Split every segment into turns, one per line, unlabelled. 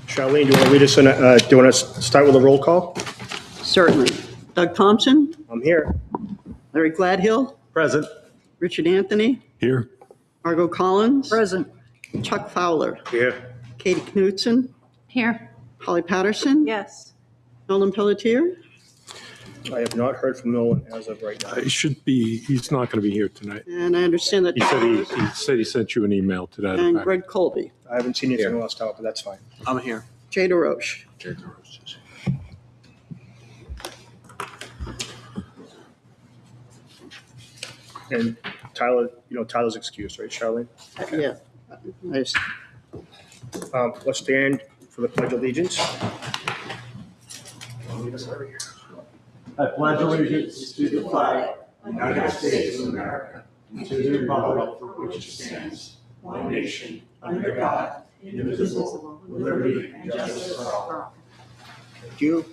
Charlene, do you want to lead us in, do you want to start with a roll call?
Certainly. Doug Thompson,
I'm here.
Larry Gladhill,
Present.
Richard Anthony,
Here.
Margot Collins. Present. Chuck Fowler,
Here.
Katie Knudsen,
Here.
Holly Patterson.
Yes.
Nolan Pelletier.
I have not heard from Nolan as of right now.
He should be, he's not going to be here tonight.
And I understand that.
He said he sent you an email to that
And
effect.
Greg Colby,
I haven't seen anything else out, but that's fine.
I'm here.
Jay DeRoche.
And Tyler, Tyler's excused, right, Charlene?
Yeah. Nice.
Let's stand for the Pledge of Allegiance.
I pledge allegiance to the flag of the United States of America, and to the republic for which it stands, one nation, under God, indivisible, with liberty and justice for all.
Thank you.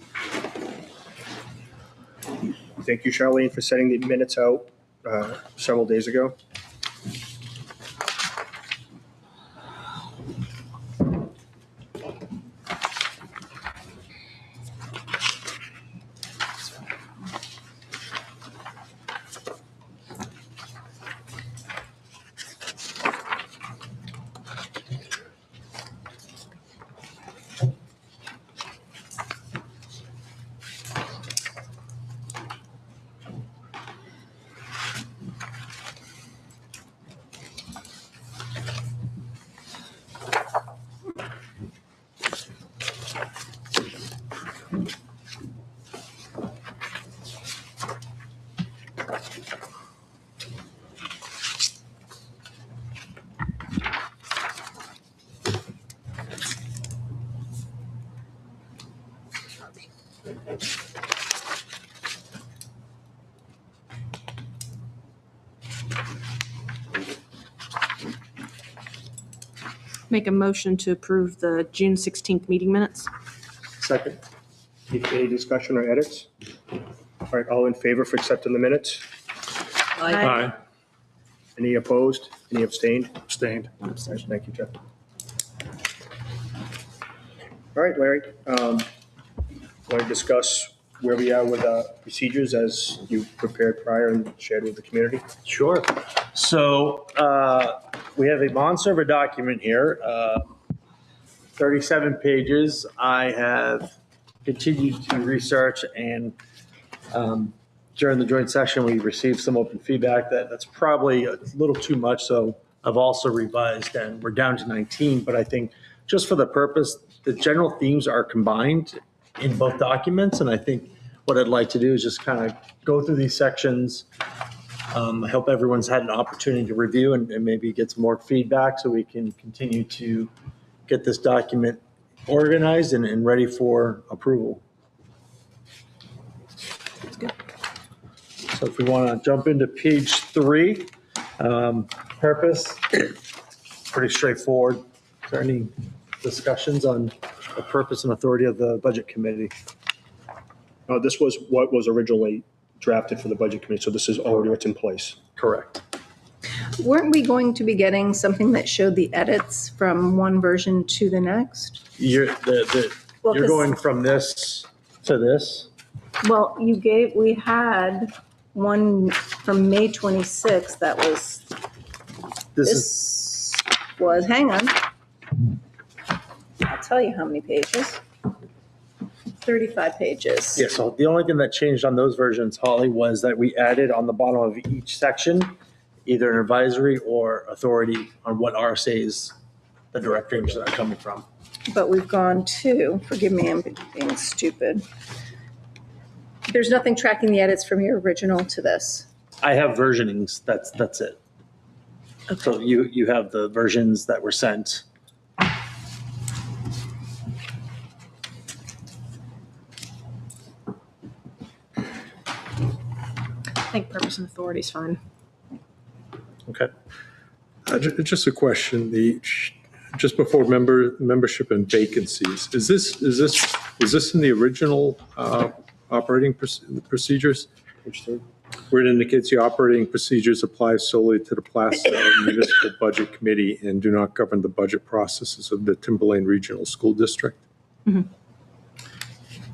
Thank you, Charlene, for sending the minutes out several days ago.
Make a motion to approve the June 16th meeting minutes.
Second. Any discussion or edits? All right, all in favor for accepting the minutes?
Aye.
Any opposed? Any abstained?
Abstained.
Thank you, Jeff. All right, Larry, want to discuss where we are with procedures as you prepared prior and shared with the community?
Sure. So we have a bond server document here, 37 pages. I have continued to research, and during the joint session, we received some open feedback that's probably a little too much. So I've also revised, and we're down to 19. But I think just for the purpose, the general themes are combined in both documents. And I think what I'd like to do is just kind of go through these sections. I hope everyone's had an opportunity to review and maybe get some more feedback so we can continue to get this document organized and ready for approval. So if we want to jump into page 3, purpose, pretty straightforward. Is there any discussions on the purpose and authority of the budget committee?
This was what was originally drafted for the budget committee, so this is already what's in place.
Correct.
Weren't we going to be getting something that showed the edits from one version to the next?
You're
Well,
you're
'cause-
going from this to this?
Well, we had one from May 26th that was,
This
hang on. I'll tell you how many pages. 35 pages.
Yeah, so the only thing that changed on those versions, Holly, was that we added on the bottom of each section either an advisory or authority on what RSA's the direct range that are coming from.
But we've gone to, forgive me, I'm being stupid. There's nothing tracking the edits from your original to this.
I have versionings, that's it. So you have the versions that were sent.
I think purpose and authority is fine.
Okay.
Just a question, just before membership and vacancies, is this in the original operating procedures?
Page 3.
where it indicates the operating procedures apply solely to the Placer Municipal Budget Committee and do not govern the budget processes of the Timberlane Regional School District.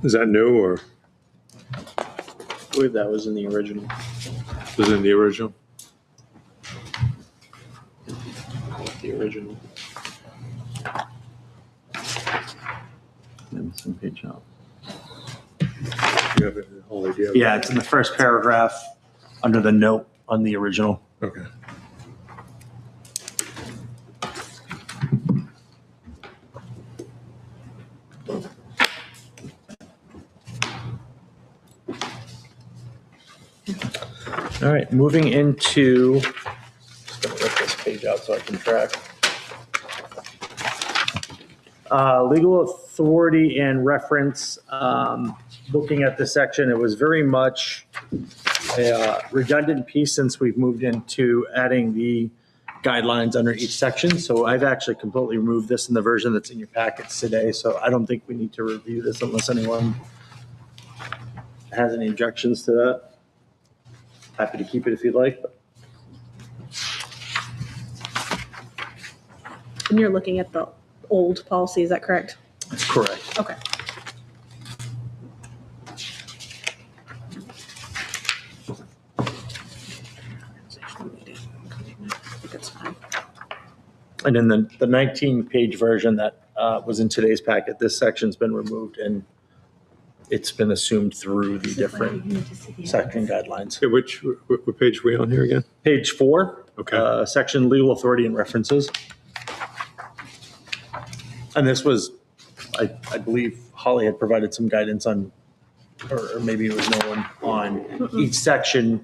Is that new or
I believe that was in the original.
was it in the original?
The original.
Some page out.
You have a whole idea?
Yeah, it's in the first paragraph under the note on the original.
Okay.
All right, moving into, just gonna rip this page out so I can track. Legal authority and reference, looking at this section, it was very much a redundant piece since we've moved into adding the guidelines under each section. So I've actually completely removed this in the version that's in your packets today. So I don't think we need to review this unless anyone has any objections to that. Happy to keep it if you'd like. But
And you're looking at the old policy, is that correct?
that's correct.
Okay. That's fine.
And in the 19-page version that was in today's packet, this section's been removed and it's been assumed through the different section guidelines.
Okay, what page are we on here again?
Page 4,
Okay.
section legal authority and references. And this was, I believe Holly had provided some guidance on, or maybe it was no one, on each section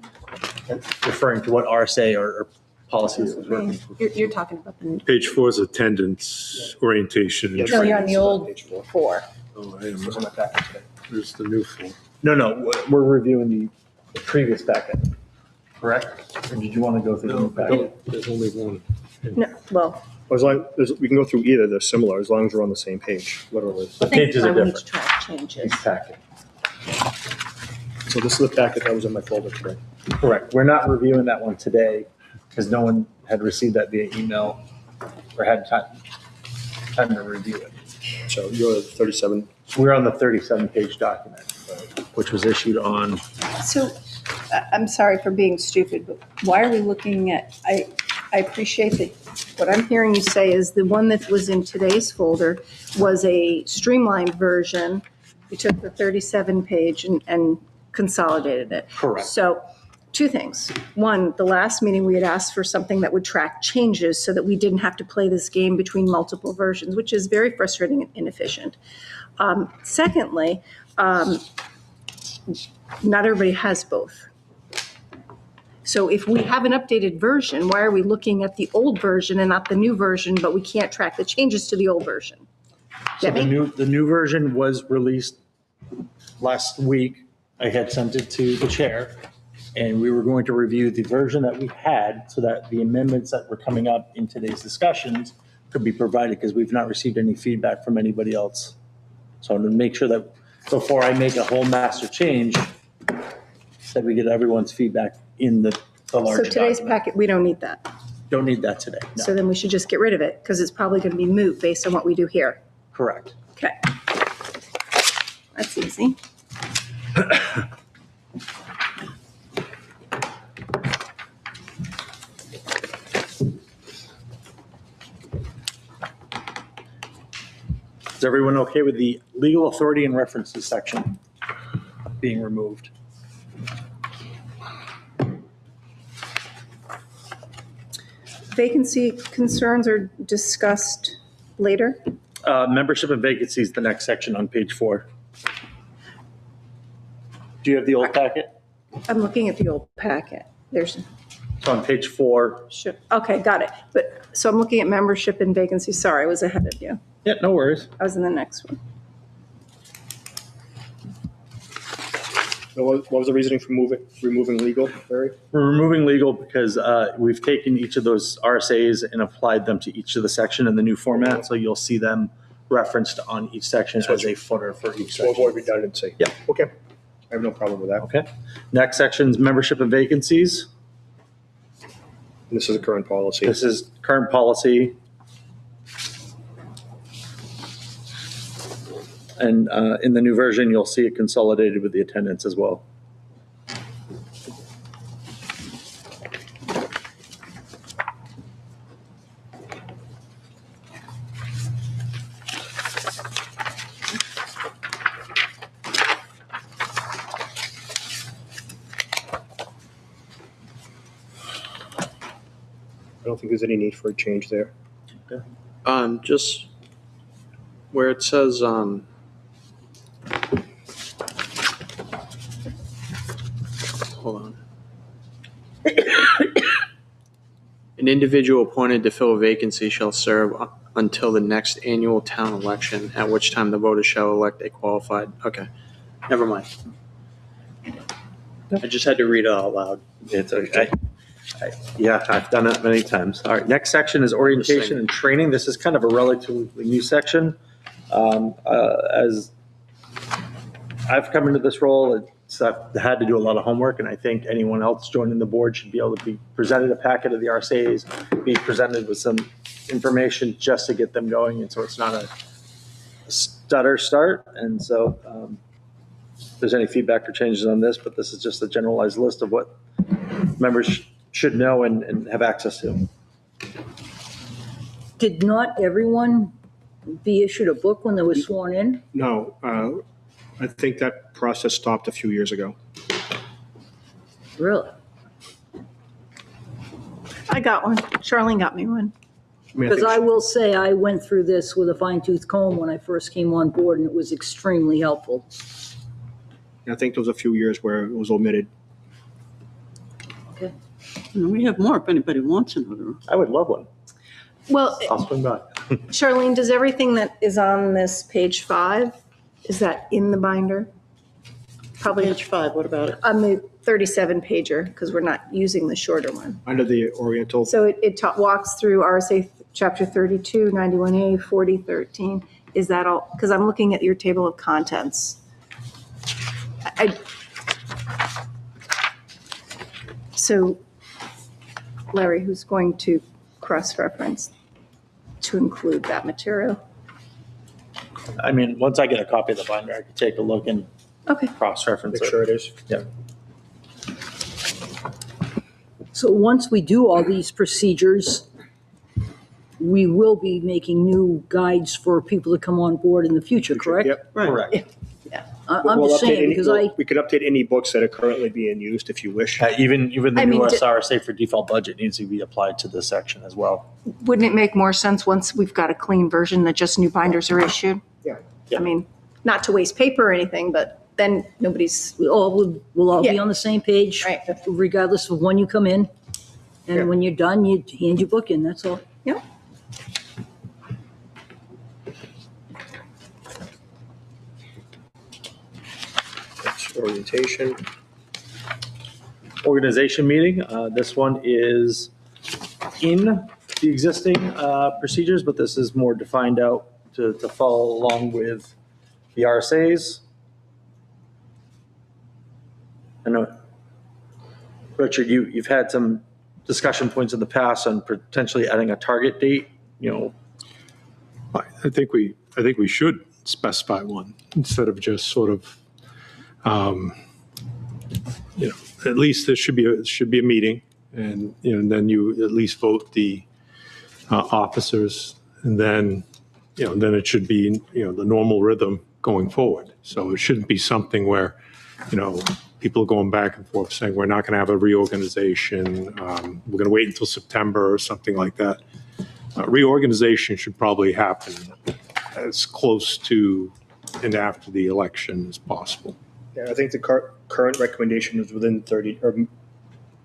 referring to what RSA or policies was working.
You're talking about the,
Page 4 is attendance, orientation, and
Yeah,
No,
training.
you're on the old
Page 4.
4.
Oh, I
It was in
am,
my packet today.
where's the new 4?
No, we're reviewing the previous packet, correct? Or did you want to go through the new packet?
There's only one.
No, well,
As long, we can go through either, they're similar, as long as we're on the same page, literally.
The pages are
we need to
different.
track changes.
Each packet.
So this is the packet that was in my folder today.
Correct. We're not reviewing that one today because no one had received that via email or had time to review it.
So you're at 37.
We're on the 37-page document, which was issued on,
So, I'm sorry for being stupid, but why are we looking at, I appreciate that what I'm hearing you say is the one that was in today's folder was a streamlined version. You took the 37-page and consolidated it.
correct.
So, two things. One, the last meeting, we had asked for something that would track changes so that we didn't have to play this game between multiple versions, which is very frustrating and inefficient. Secondly, not everybody has both. So if we have an updated version, why are we looking at the old version and not the new version, but we can't track the changes to the old version?
So
Debbie?
the new version was released last week. I had sent it to the chair and we were going to review the version that we had so that the amendments that were coming up in today's discussions could be provided because we've not received any feedback from anybody else. So to make sure that before I make a whole master change, that we get everyone's feedback in the
So
larger
today's
document.
packet, we don't need that.
Don't need that today. No,
So then we should just get rid of it because it's probably going to be moot based on what we do here.
correct.
Okay. That's easy.
Is everyone okay with the legal authority and references section being removed?
Vacancy concerns are discussed later.
Membership and vacancies, the next section on page 4. Do you have the old packet?
I'm looking at the old packet. There's,
So on page 4.
okay, got it. But, so I'm looking at membership and vacancy. Sorry, I was ahead of you.
Yeah, no worries.
I was in the next one.
So what was the reasoning for removing legal, Barry?
We're removing legal because we've taken each of those RSAs and applied them to each of the section in the new format. So you'll see them referenced on each section as a footer for each
To avoid
section.
redundancy?
Yeah.
Okay. I have no problem with that.
Okay. Next section is membership and vacancies.
This is a current policy.
This is current policy. And in the new version, you'll see it consolidated with the attendance as well.
I don't think there's any need for a change there.
Just where it says, hold on. An individual appointed to fill a vacancy shall serve until the next annual town election, at which time the voters shall elect a qualified, okay, never mind. I just had to read it out loud.
It's okay. Yeah, I've done it many times. All right, next section is orientation and training. This is kind of a relatively new section. As I've come into this role, I've had to do a lot of homework, and I think anyone else joining the board should be able to be presented a packet of the RSAs, be presented with some information just to get them going, and so it's not a stutter start. And so if there's any feedback or changes on this, but this is just a generalized list of what members should know and have access to.
Did not everyone be issued a book when they were sworn in?
No, I think that process stopped a few years ago.
Really?
I got one. Charlene got me one.
Because I will say I went through this with a fine tooth comb when I first came on board, and it was extremely helpful.
I think there was a few years where it was omitted.
Okay.
We have more if anybody wants another.
I would love one.
Well,
I'll swing by.
Charlene, does everything that is on this page 5, is that in the binder? Probably
Page 5, what about it?
on the 37 pager, because we're not using the shorter one.
Under the Oriental,
So it walks through RSA Chapter 32, 91A, 4013. Is that all? Because I'm looking at your table of contents. So Larry, who's going to cross-reference to include that material?
I mean, once I get a copy of the binder, I can take a look and
Okay.
cross-reference
make
it.
sure it is.
Yeah.
So once we do all these procedures, we will be making new guides for people to come on board in the future, correct?
Yep.
Correct.
I'm
We'll
just
update
saying,
any-
because
We could update any books that are currently being used if you wish.
Even the
I mean,
new SRSA for default budget needs to be applied to this section as well.
Wouldn't it make more sense once we've got a clean version that just new binders are issued?
Yeah.
I mean, not to waste paper or anything, but then nobody's,
we'll all be
Yeah.
on the same page,
Right.
regardless of when you come in.
Yeah.
And when you're done, you hand your book in, that's all.
yeah.
That's orientation.
Organization meeting, this one is in the existing procedures, but this is more defined out to follow along with the RSAs. I know, Richard, you've had some discussion points in the past on potentially adding a target date,
I think we should specify one instead of just sort of, at least there should be a meeting, and then you at least vote the officers, and then then it should be the normal rhythm going forward. So it shouldn't be something where people are going back and forth saying we're not going to have a reorganization, we're going to wait until September or something like that. Reorganization should probably happen as close to and after the election as possible.
Yeah, I think the current recommendation is within 30, or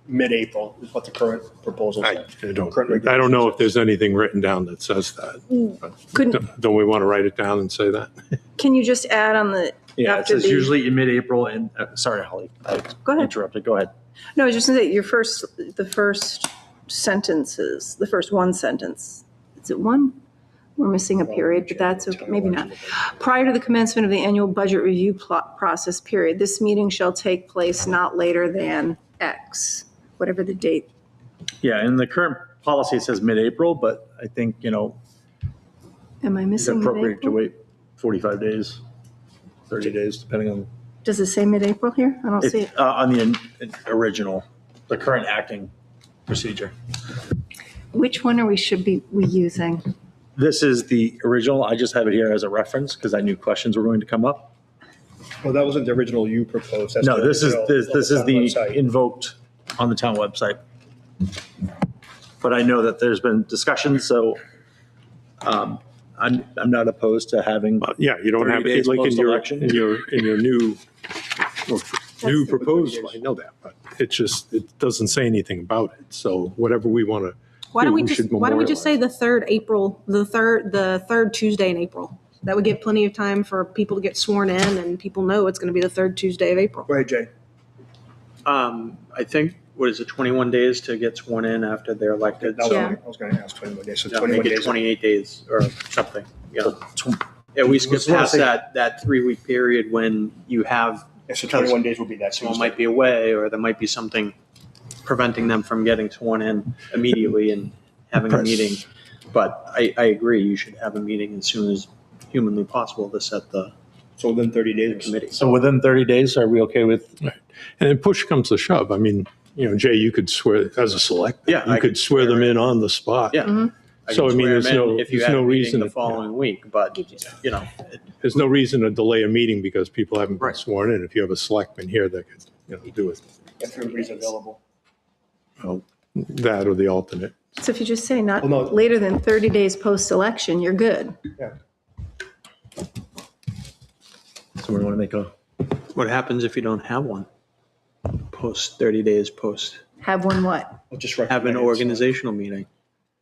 mid-April is what the current proposal said.
I don't know if there's anything written down that says that.
Couldn't,
Don't we want to write it down and say that?
can you just add on the,
Yeah, it
after
says
the,
usually in mid-April and, sorry, Holly, I
go ahead.
interrupted, go ahead.
No, I was just gonna say, the first sentences, the first one sentence, is it one? We're missing a period, but that's okay, maybe not. Prior to the commencement of the annual budget review process period, this meeting shall take place not later than X, whatever the date.
Yeah, in the current policy, it says mid-April, but I think,
Am I
it's
missing
appropriate to
mid-April?
wait 45 days, 30 days, depending on,
Does it say mid-April here? I don't see it.
on the original, the current acting procedure.
Which one should we using?
This is the original. I just have it here as a reference because I knew questions were going to come up.
Well, that wasn't the original you proposed. That's
No,
the
this is,
original
this is
on
the
website.
invoked on the town website. But I know that there's been discussion, so I'm not opposed to having,
Yeah, you don't
30
have it
days
like in your,
post-election.
in your new, new
the-
proposal. I know that, but it doesn't say anything about it. So whatever we want to.
Why don't we
we
just,
should
why don't we just say
memorialize.
the third Tuesday in April? That would give plenty of time for people to get sworn in and people know it's going to be the third Tuesday of April.
Go ahead, Jay.
I think, what is it, 21 days to get sworn in after they're elected?
That was
So
I was going to ask 21 days, so
yeah,
21
make it
days.
28 days or something, Yeah, we skip
Just wanna
past
say-
that 3-week period when you have,
Yeah, so 21 days will be that
someone
Tuesday.
might be away or there might be something preventing them from getting sworn in immediately and having a meeting. But I agree, you should have a meeting as soon as humanly possible to set the
So within 30 days.
committee.
so within 30 days, are we okay with?
And then push comes to shove. I mean, Jay, you could swear as a select.
Yeah, I
You could swear them in on the spot.
Yeah.
Mm-hmm.
So, I mean, there's no-
If you
there's
had
no
a meeting
reason
the
to-
following week, but,
There's no reason to delay a meeting because people haven't been
Right.
sworn in. If you have a selectman here that could, do it,
If everybody's available.
that or the alternate.
So if you just say not
Well, no.
later than 30 days post-election, you're good.
Yeah.
Someone want to make a,
what happens if you don't have one? 30 days post,
Have one what?
I'll just
have
recommend
an
it.
organizational meeting.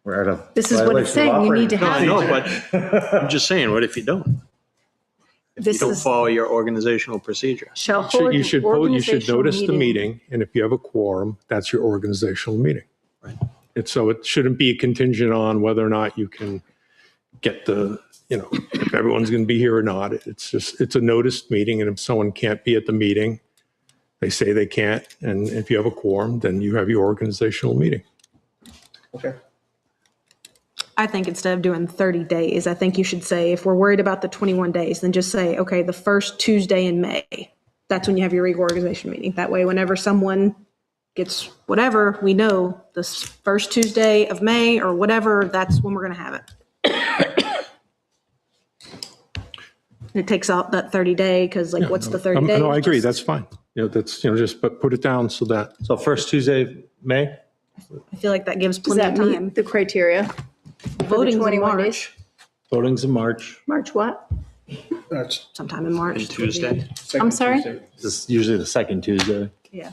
we're at a.
This is what it's saying, you need to
No, I
have.
know, but I'm just saying, what if you don't? If you
This
don't
is,
follow your organizational procedure?
shall
You should-
hold
You
an
should
organizational
notice the meeting, and if you have a quorum, that's your organizational meeting.
Right.
So it shouldn't be contingent on whether or not you can get if everyone's going to be here or not. It's a noticed meeting, and if someone can't be at the meeting, they say they can't, and if you have a quorum, then you have your organizational meeting.
Okay.
I think instead of doing 30 days, I think you should say, if we're worried about the 21 days, then just say, okay, the first Tuesday in May, that's when you have your reorganization meeting. That way, whenever someone gets whatever, we know the first Tuesday of May or whatever, that's when we're going to have it. It takes out that 30 day, because like, what's the 30 days?
No, I agree, that's fine. Just put it down so that,
So first Tuesday, May?
I feel like that gives
Does
plenty
that
of time.
meet the criteria?
Voting's in
21 days?
March,
Voting's in March.
March what?
That's
sometime in March.
And Tuesday?
second
I'm sorry?
Tuesday.
This is usually the second Tuesday.
Yeah.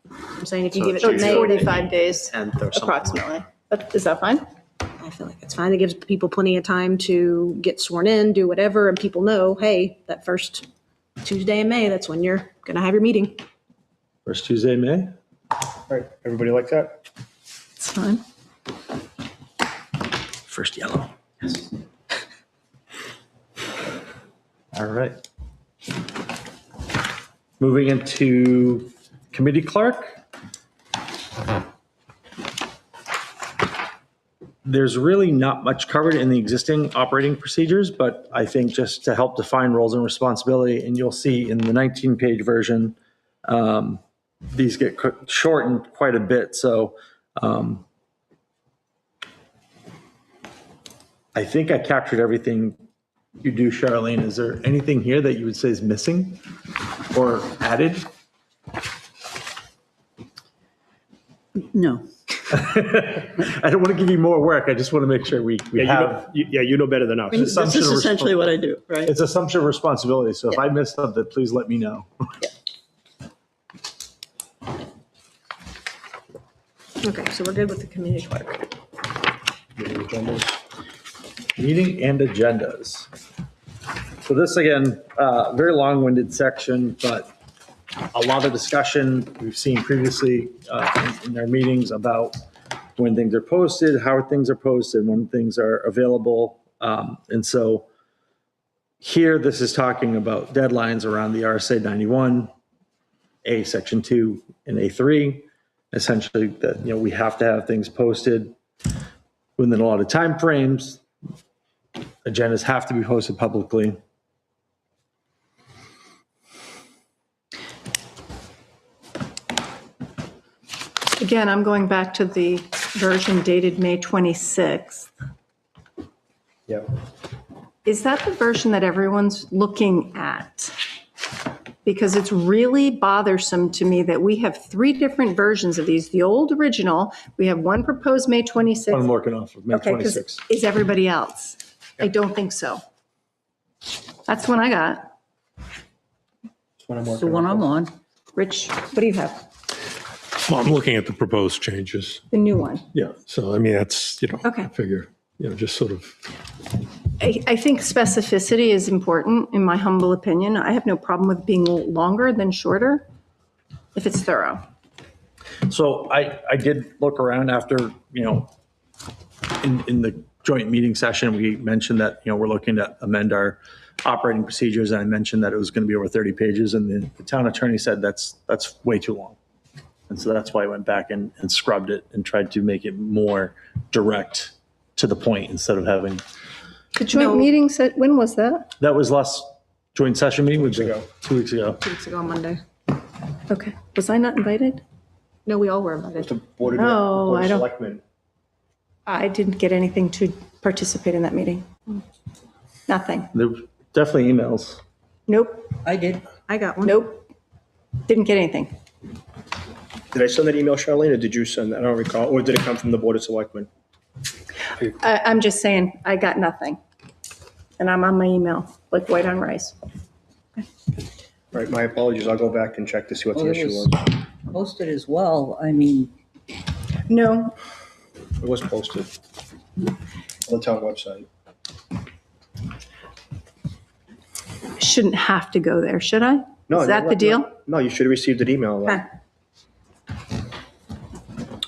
I'm saying if you
So
give it
it
to
should be
May,
45 days
10th or something.
approximately. Is that fine?
I feel like it's fine. It gives people plenty of time to get sworn in, do whatever, and people know, hey, that first Tuesday in May, that's when you're going to have your meeting.
First Tuesday, in May?
All right, everybody like that?
It's fine.
First yellow. All right. Moving into committee clerk. There's really not much covered in the existing operating procedures, but I think just to help define roles and responsibility, and you'll see in the 19-page version, these get shortened quite a bit. So I think I captured everything you do, Charlene. Is there anything here that you would say is missing or added?
No.
I don't want to give you more work. I just want to make sure we have.
You know better than us.
This is essentially what I do, right?
It's assumption of responsibility. So if I missed something, please let me know.
Okay, so we're good with the community clerk.
Meeting and agendas. So this, again, very long-winded section, but a lot of discussion we've seen previously in their meetings about when things are posted, how things are posted, when things are available. And so here, this is talking about deadlines around the RSA 91, A Section 2, and A3. Essentially, that, you know, we have to have things posted within a lot of timeframes. Agendas have to be posted publicly.
Again, I'm going back to the version dated May 26th.
Yeah.
Is that the version that everyone's looking at? Because it's really bothersome to me that we have 3 different versions of these. The old original, we have one proposed May 26th.
I'm working off of May
Okay, 'cause
26th.
is everybody else? I don't think so. That's the one I got.
That's what I'm
The
working
one
off
I'm
of.
on.
Rich, what do you have?
Well, I'm looking at the proposed changes.
The new one.
Yeah. So, I mean, that's, you know,
Okay.
I figure, you know, just sort of,
I think specificity is important, in my humble opinion. I have no problem with being longer than shorter, if it's thorough.
So I did look around after, you know, in the joint meeting session, we mentioned that, you know, we're looking to amend our operating procedures. And I mentioned that it was going to be over 30 pages. And the town attorney said that's way too long. And so that's why I went back and scrubbed it and tried to make it more direct to the point instead of having,
The joint meeting said, when was that?
that was last joint session meeting, which
ago.
2 weeks ago.
2 weeks ago on Monday.
Okay. Was I not invited?
No, we all were invited.
The Board of
Oh,
Board of
I don't-
Selectmen.
I didn't get anything to participate in that meeting. Nothing.
There were definitely emails.
Nope,
I did.
I got one.
nope. Didn't get anything.
Did I send that email, Charlene, or did you send that? I don't recall. Or did it come from the Board of Selectmen?
I'm just saying, I got nothing. And I'm on my email, like white on rice.
Right, my apologies. I'll go back and check to see what the
Well, it
issue
was
was.
posted as well. I mean,
No,
It was posted on the town website.
shouldn't have to go there, should I?
No,
Is that the deal?
No, you should have received an email.
Okay.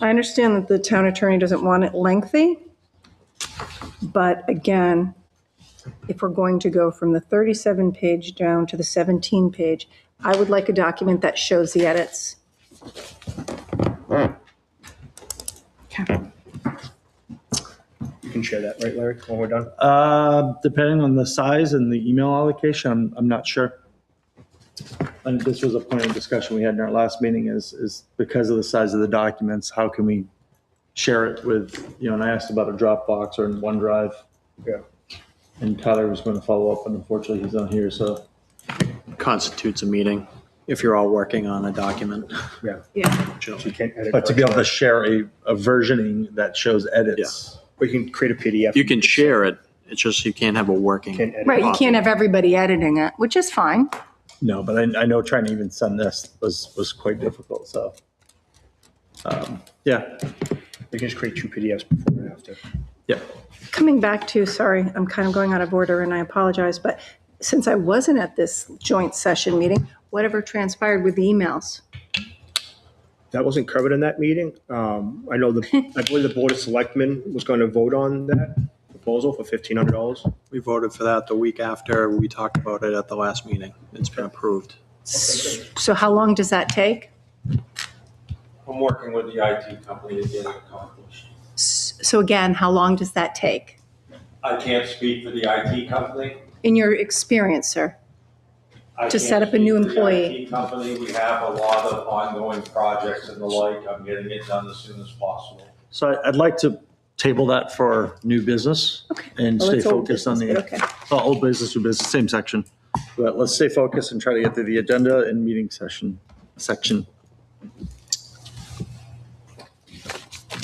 I understand that the town attorney doesn't want it lengthy, but again, if we're going to go from the 37-page down to the 17-page, I would like a document that shows the edits. Okay.
You can share that, right, Larry, when we're done?
Depending on the size and the email allocation, I'm not sure. And this was a point of discussion we had in our last meeting is because of the size of the documents, how can we share it with, you know, and I asked about a Dropbox or in OneDrive.
Yeah.
And Tyler was going to follow up, and unfortunately he's not here, so.
Constitutes a meeting if you're all working on a document.
Yeah.
Yeah.
So you can't edit.
But to be able to
corrections.
share a versioning that shows edits.
Or you can create a PDF.
You can share it, it's just you can't have a working.
Can't edit.
Right, you can't have everybody editing it, which is fine.
No, but I know trying to even send this was quite difficult, so. Yeah,
You can just create 2 PDFs before and after.
yeah.
Coming back to, sorry, I'm kind of going out of order and I apologize, but since I wasn't at this joint session meeting, whatever transpired with the emails?
That wasn't covered in that meeting. I know I believe the Board of Selectmen was going to vote on that proposal for $1,500.
We voted for that the week after we talked about it at the last meeting. It's been approved.
So how long does that take?
I'm working with the IT company to get it accomplished.
So again, how long does that take?
I can't speak for the IT company.
In your experience, sir?
I
To
can't
set up a new
speak for the
employee.
IT company, we have a lot of ongoing projects and the like. I'm getting it done as soon as possible.
So I'd like to table that for new business and
Well,
stay
it's old
focused on
business,
the,
but okay.
well, old business, new business, same section. But let's stay focused and try to get to the agenda and meeting section.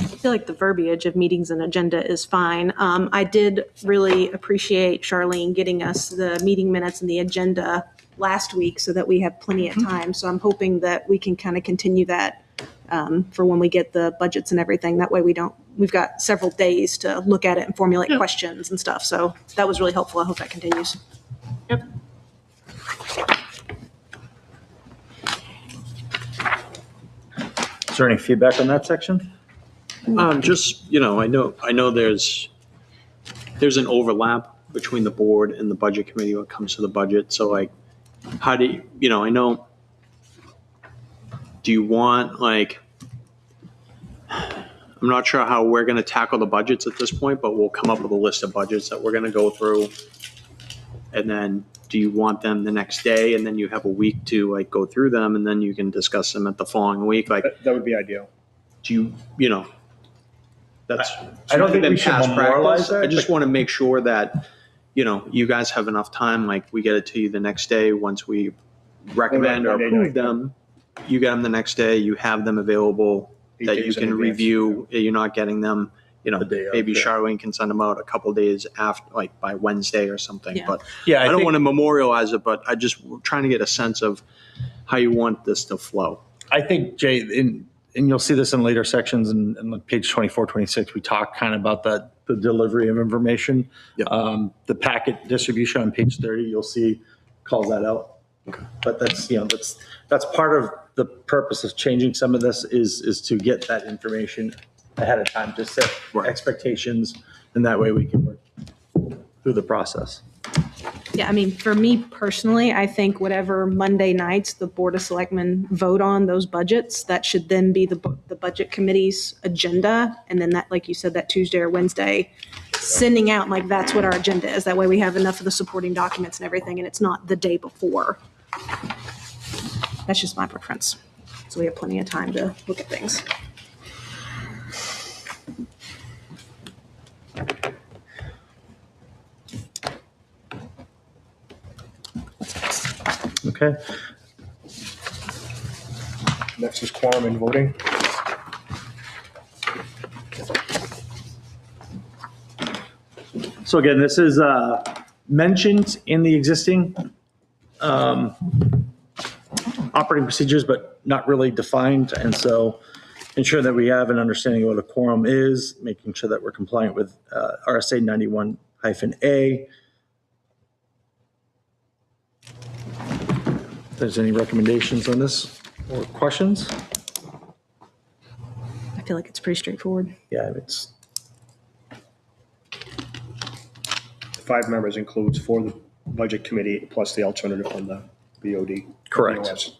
I feel like the verbiage of meetings and agenda is fine. I did really appreciate Charlene getting us the meeting minutes and the agenda last week so that we have plenty of time. So I'm hoping that we can kind of continue that for when we get the budgets and everything. That way we've got several days to look at it and formulate questions and stuff. So that was really helpful. I hope that continues.
Is there any feedback on that section?
Just, I know there's an overlap between the board and the budget committee when it comes to the budget. So like, how do you, do you want I'm not sure how we're going to tackle the budgets at this point, but we'll come up with a list of budgets that we're going to go through. And then do you want them the next day and then you have a week to go through them and then you can discuss them at the following week? Like,
That would be ideal.
do that's.
I don't think we should
past
memorialize
practice.
that,
I just want to make sure that, you guys have enough time, like we get it to you the next day once we recommend or
Monday
approve
night.
them. You get them the next day, you have them available that
8
you
days in
can
advance.
review. You're not getting them,
day of,
maybe
yeah.
Charlene can send them out a couple days after, like by Wednesday or something.
Yeah.
But
Yeah,
I don't
think-
want to memorialize it, but we're trying to get a sense of how you want this to flow.
I think, Jay, and you'll see this in later sections and on page 24, 26, we talk kind of about the delivery of information.
Yeah.
The packet distribution on page 30, you'll see calls that out. But that's part of the purpose of changing some of this is to get that information ahead of time, to set expectations, and that way we can work through the process.
Yeah, I mean, for me personally, I think whatever Monday nights the Board of Selectmen vote on those budgets, that should then be the Budget Committee's agenda. And then that, like you said, that Tuesday or Wednesday, sending out like that's what our agenda is. That way we have enough of the supporting documents and everything, and it's not the day before. That's just my preference. So we have plenty of time to look at things.
Okay.
Next is quorum and voting.
So again, this is mentioned in the existing operating procedures, but not really defined. And so ensure that we have an understanding of what a quorum is, making sure that we're compliant with RSA 91-A. If there's any recommendations on this or questions?
I feel like it's pretty straightforward.
Yeah, it's,
The 5 members includes 4 the budget committee plus the alternative on the BOD.
Correct.
BOS.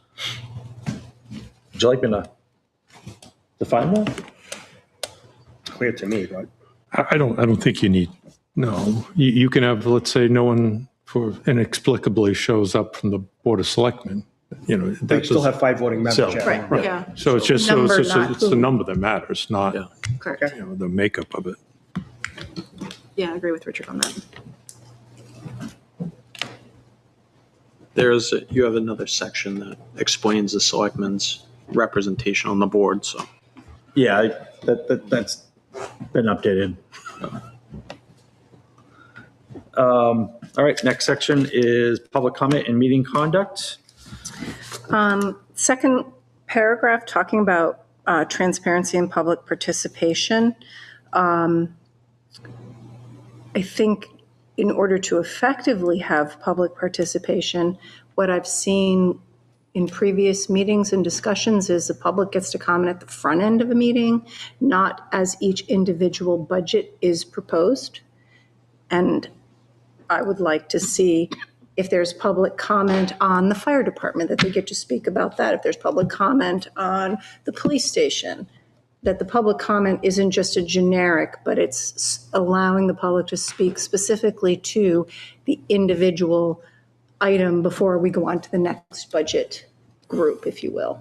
would you like me to define that?
Clear to me, but
I don't think you need, no. You can have, let's say, no one inexplicably shows up from the Board of Selectmen,
they
that
still
does-
have 5 voting members.
So-
yeah.
Right.
Yeah,
So it's just,
Number,
it's
not
the
who.
number that matters, not,
Yeah.
Correct.
the makeup of it.
yeah, I agree with Richard on that.
You have another section that explains the selectmen's representation on the board, so.
Yeah, that's been updated. All right, next section is public comment and meeting conduct.
Second paragraph, talking about transparency and public participation. I think in order to effectively have public participation, what I've seen in previous meetings and discussions is the public gets to comment at the front end of a meeting, not as each individual budget is proposed. And I would like to see if there's public comment on the fire department, that they get to speak about that. If there's public comment on the police station, that the public comment isn't just a generic, but it's allowing the public to speak specifically to the individual item before we go on to the next budget group, if you will.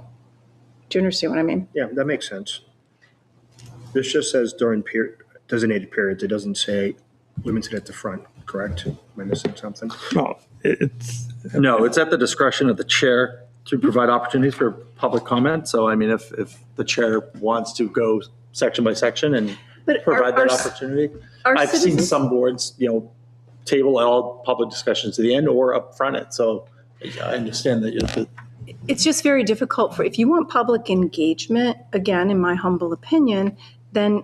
Do you understand what I mean?
Yeah, that makes sense. This just says during designated periods. It doesn't say limited at the front, correct? Am I missing something?
No, it's,
No, it's at the discretion of the chair to provide opportunities for public comment. So I mean, if the chair wants to go section by section and
But
provide that
our
opportunity.
our
I've seen
citizens-
some boards, table all public discussions to the end or up front it. So I understand that
It's just very difficult if you want public engagement, again, in my humble opinion, then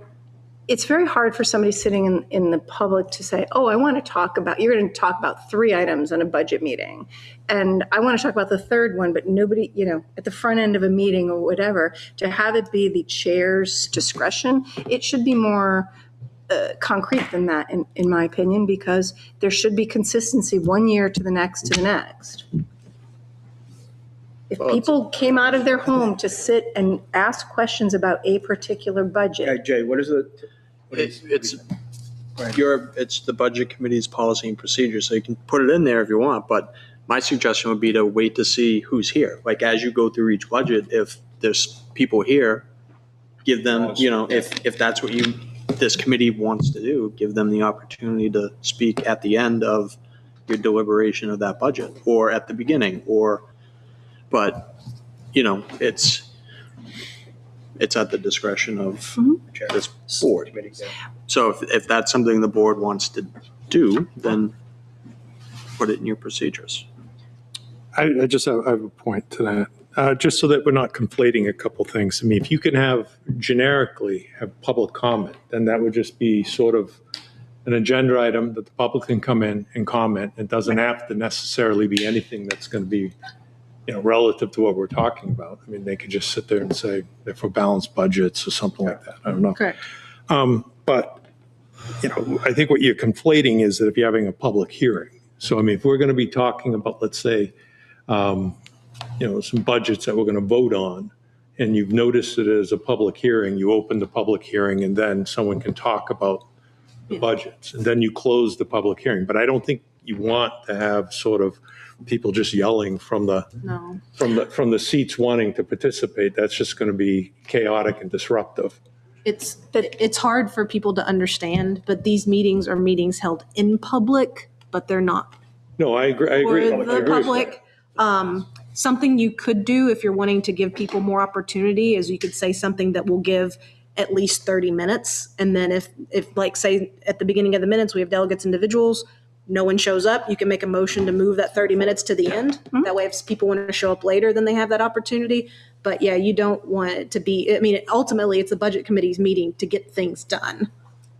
it's very hard for somebody sitting in the public to say, oh, I want to talk about, you're going to talk about 3 items in a budget meeting. And I want to talk about the third one, but nobody, at the front end of a meeting or whatever, to have it be the chair's discretion, it should be more concrete than that, in my opinion, because there should be consistency one year to the next to the next. If people came out of their home to sit and ask questions about a particular budget,
Jay, what is it?
It's the budget committee's policy and procedure, so you can put it in there if you want, but my suggestion would be to wait to see who's here. Like, as you go through each budget, if there's people here, give them, if that's what this committee wants to do, give them the opportunity to speak at the end of your deliberation of that budget, or at the beginning, but it's at the discretion of this board. So if that's something the board wants to do, then put it in your procedures.
I just have a point to that, just so that we're not conflating a couple things. I mean, if you can generically have public comment, then that would just be sort of an agenda item that the public can come in and comment. It doesn't have to necessarily be anything that's going to be, relative to what we're talking about. I mean, they could just sit there and say they're for balanced budgets or something like that. I don't know.
Correct.
But, I think what you're conflating is that if you're having a public hearing. So, I mean, if we're going to be talking about, let's say, some budgets that we're going to vote on, and you've noticed it as a public hearing, you open the public hearing, and then someone can talk about the budgets, and then you close the public hearing. But I don't think you want to have sort of people just yelling from the seats wanting to participate. That's just going to be chaotic and disruptive.
It's hard for people to understand, but these meetings are meetings held in public, but they're not
No, I agree.
for the public. Something you could do if you're wanting to give people more opportunity is you could say something that will give at least 30 minutes. And then if like, say, at the beginning of the minutes, we have delegates, individuals, no one shows up, you can make a motion to move that 30 minutes to the end. That way, if people want to show up later, then they have that opportunity. But yeah, you don't want it to be, I mean, ultimately, it's the budget committee's meeting to get things done.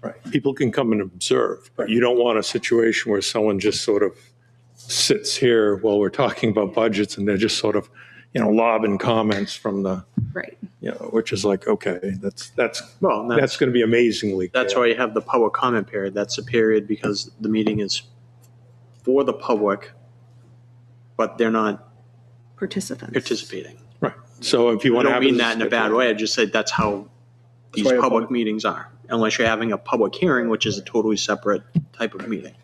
Right. People can come and observe, but you don't want a situation where someone just sort of sits here while we're talking about budgets and they're just sort of, lobbing comments from the,
Right.
which is like, okay, that's
Well,
going to be amazingly.
That's why you have the public comment period. That's a period because the meeting is for the public, but they're not
Participants.
participating.
Right. So if you
I
want to
don't
have.
mean that in a bad way. I just said that's how these
why you have
public
public-
meetings are, unless you're having a public hearing, which is a totally separate type of meeting.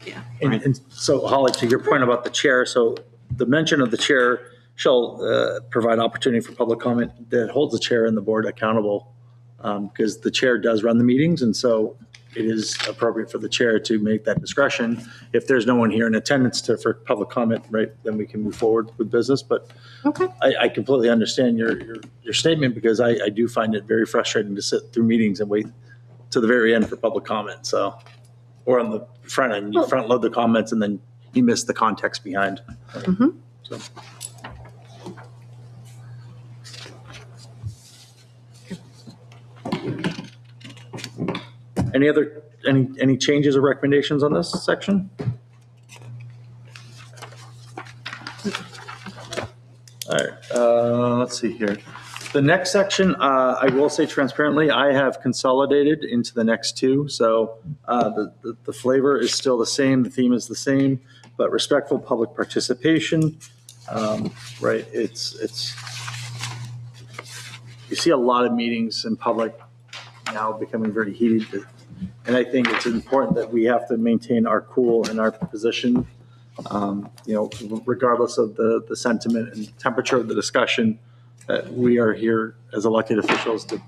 And so Holly, to your point about the chair, so the mention of the chair shall provide opportunity for public comment that holds the chair and the board accountable, because the chair does run the meetings, and so it is appropriate for the chair to make that discretion. If there's no one here in attendance for public comment, right, then we can move forward with business. But
Okay.
I completely understand your statement, because I do find it very frustrating to sit through meetings and wait to the very end for public comment. So, or on the front end, you front load the comments and then you miss the context behind. So. Any changes or recommendations on this section? All right, let's see here. The next section, I will say transparently, I have consolidated into the next two. So the flavor is still the same, the theme is the same, but respectful public participation, right? It's you see a lot of meetings in public now becoming very heated. And I think it's important that we have to maintain our cool and our position, regardless of the sentiment and temperature of the discussion, that we are here as elected officials to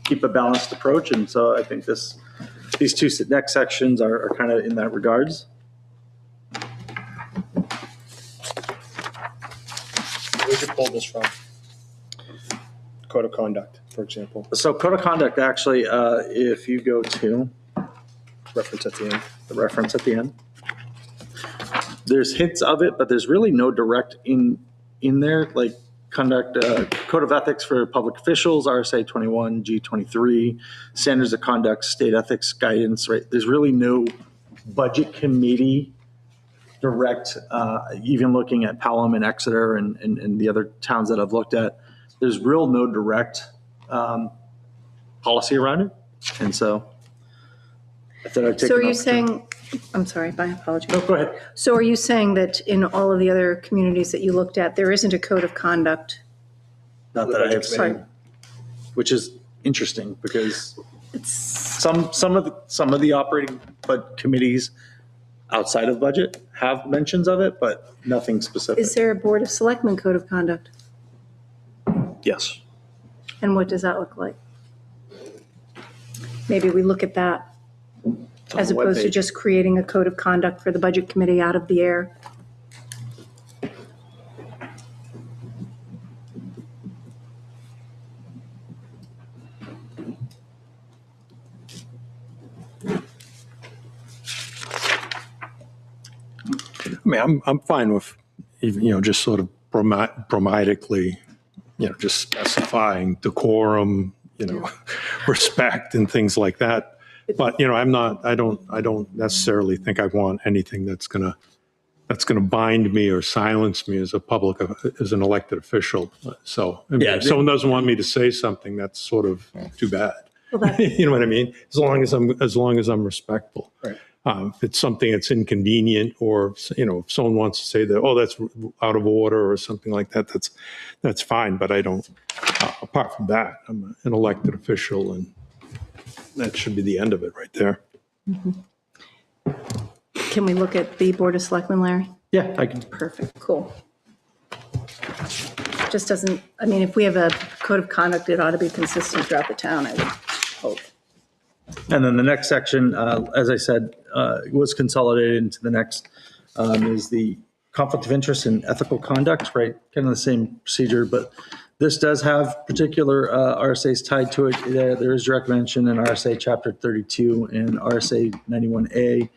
keep a balanced approach. And so I think these two next sections are kind of in that regards.
Where'd you pull this from? Code of conduct, for example,
So code of conduct, actually, if you go to
reference at the end.
the reference at the end, there's hints of it, but there's really no direct in there, like code Code of Ethics for Public Officials, RSA 21, G23, Standards of Conduct, State Ethics Guidance, right? There's really no budget committee direct, even looking at Pelham and Exeter and the other towns that I've looked at, there's no direct policy around it. And so I thought I'd take
So are
an
you
opportunity.
saying, I'm sorry, my apologies.
No, go ahead.
So are you saying that in all of the other communities that you looked at, there isn't a code of conduct?
Not that I have
Sorry.
seen, which is interesting because some of the operating committees outside of budget have mentions of it, but nothing specific.
Is there a Board of Selectmen code of conduct?
Yes.
And what does that look like? Maybe we look at that as
the
opposed to
webpage.
just creating a code of conduct for the budget committee out of the air.
I mean, I'm fine with, even, just sort of bromatically, just specifying decorum, respect and things like that. But, I don't necessarily think I want anything that's going to bind me or silence me as as an elected official. So, I mean,
Yeah,
if someone doesn't want me to say something, that's sort of too bad.
Well, that-
You know what I mean? As long as I'm respectful.
Right.
If it's something that's inconvenient, or if someone wants to say that, oh, that's out of order or something like that, that's fine. But I don't. Apart from that, I'm an elected official, and that should be the end of it right there.
Can we look at the Board of Selectmen, Larry?
Yeah, I can.
Perfect, cool. Just doesn't, I mean, if we have a code of conduct, it ought to be consistent throughout the town, I would hope.
And then the next section, as I said, was consolidated into the next, is the conflict of interest and ethical conduct, right? Kind of the same procedure, but this does have particular RSAs tied to it. There is direct mention in RSA Chapter 32 and RSA 91A.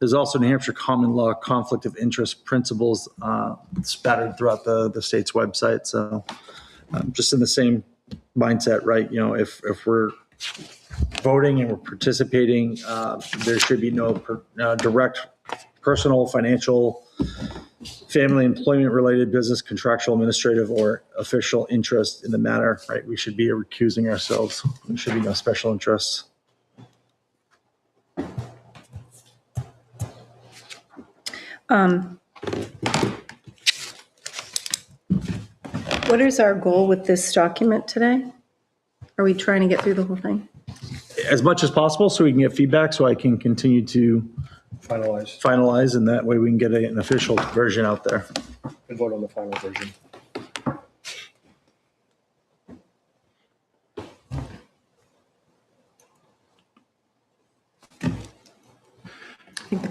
There's also New Hampshire common law conflict of interest principles spattered throughout the state's website. So just in the same mindset, right? If we're voting and we're participating, there should be no direct personal, financial, family, employment-related, business, contractual, administrative, or official interest in the matter, right? We should be recusing ourselves. There should be no special interests.
What is our goal with this document today? Are we trying to get through the whole thing?
As much as possible so we can get feedback, so I can continue to finalize, and that way we can get an official version out there.
And vote on the final version.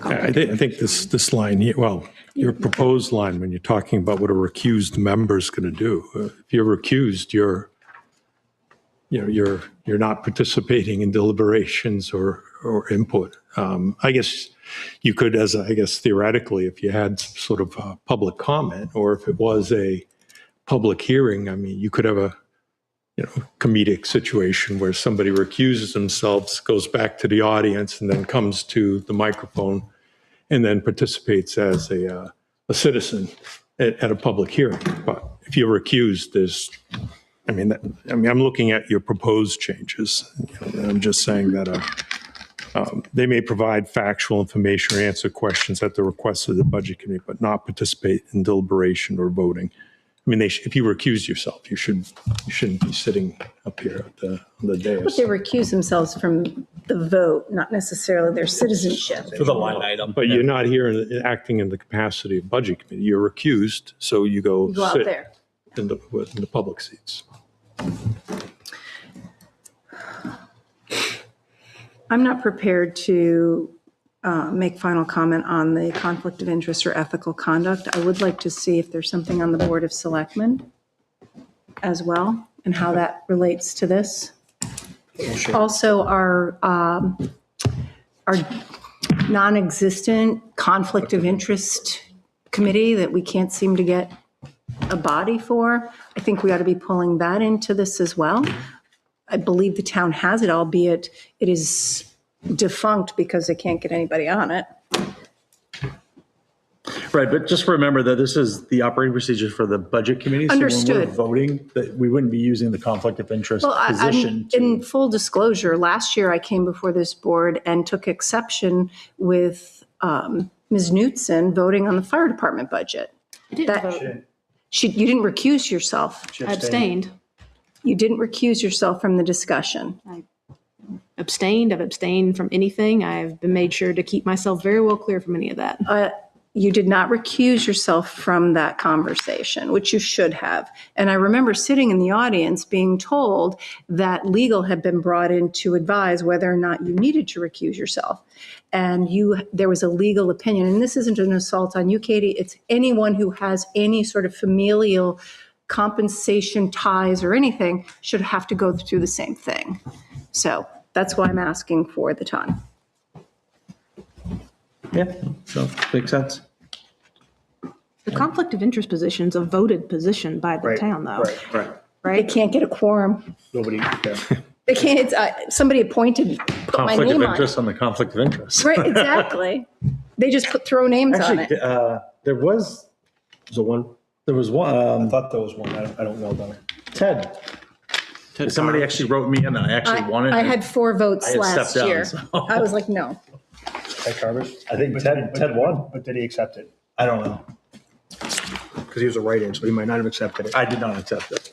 I think this line here, well, your proposed line, when you're talking about what a recused member is going to do, if you're recused, you're not participating in deliberations or input. I guess you could, theoretically, if you had some sort of public comment, or if it was a public hearing, I mean, you could have a comedic situation where somebody recuses themselves, goes back to the audience, and then comes to the microphone and then participates as a citizen at a public hearing. But if you're recused, I'm looking at your proposed changes. And I'm just saying that they may provide factual information or answer questions at the request of the budget committee, but not participate in deliberation or voting. I mean, if you recuse yourself, you shouldn't be sitting up here on the dais.
But they recuse themselves from the vote, not necessarily their citizenship.
For the line item.
But you're not here acting in the capacity of budget committee. You're recused, so you go
Go out
sit
there.
in the public seats.
I'm not prepared to make final comment on the conflict of interest or ethical conduct. I would like to see if there's something on the Board of Selectmen as well, and how that relates to this. Also, our non-existent conflict of interest committee that we can't seem to get a body for. I think we ought to be pulling that into this as well. I believe the town has it, albeit it is defunct because they can't get anybody on it.
Right, but just remember that this is the operating procedure for the budget committee. So when
Understood.
we're voting, that we wouldn't be using the conflict of interest
Well,
position.
in full disclosure, last year I came before this board and took exception with Ms. Knutson voting on the fire department budget.
I didn't vote.
You didn't recuse yourself.
I abstained.
You didn't recuse yourself from the discussion.
Abstained. I've abstained from anything. I've been made sure to keep myself very well clear from any of that.
You did not recuse yourself from that conversation, which you should have. And I remember sitting in the audience being told that legal had been brought in to advise whether or not you needed to recuse yourself. And there was a legal opinion, and this isn't an assault on you, Katie, it's anyone who has any sort of familial compensation ties or anything should have to go through the same thing. So that's why I'm asking for the time.
Yeah, so makes sense.
The conflict of interest position's a voted position by the
Right,
town, though.
right.
They
Right?
can't get a quorum.
Nobody, yeah.
They can't, it's, somebody appointed, put my
Conflict of
name on it.
interest on the conflict of interest.
Right, exactly. They just throw names on
Actually,
it.
there was
So one,
one,
I thought there was one, I don't know about it.
Ted. Somebody actually wrote me and I actually wanted.
I had 4 votes
I had
last
stepped down,
year.
so.
I was like, no.
Ted Carver's?
I think Ted won.
But did he accept it?
I don't know.
Because he was a write-in, so he might not have accepted it.
I did not accept it.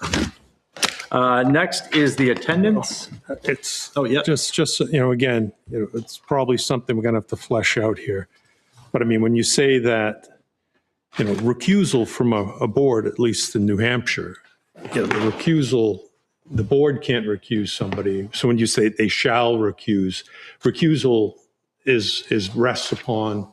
Next is the attendance.
It's,
Oh, yeah.
just, again, it's probably something we're going to have to flesh out here. But I mean, when you say that, recusal from a board, at least in New Hampshire, the recusal, the board can't recuse somebody. So when you say they shall recusal rests upon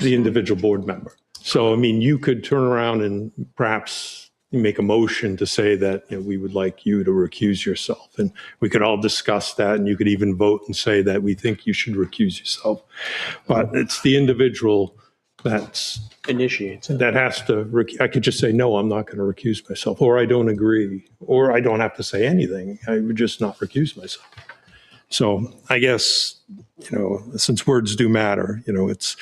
the individual board member. So, I mean, you could turn around and perhaps make a motion to say that we would like you to recuse yourself. And we could all discuss that, and you could even vote and say that we think you should recuse yourself. But it's the individual
Initiates.
that has to, I could just say, no, I'm not going to recuse myself, or I don't agree, or I don't have to say anything. I would just not recuse myself. So I guess, since words do matter, it's,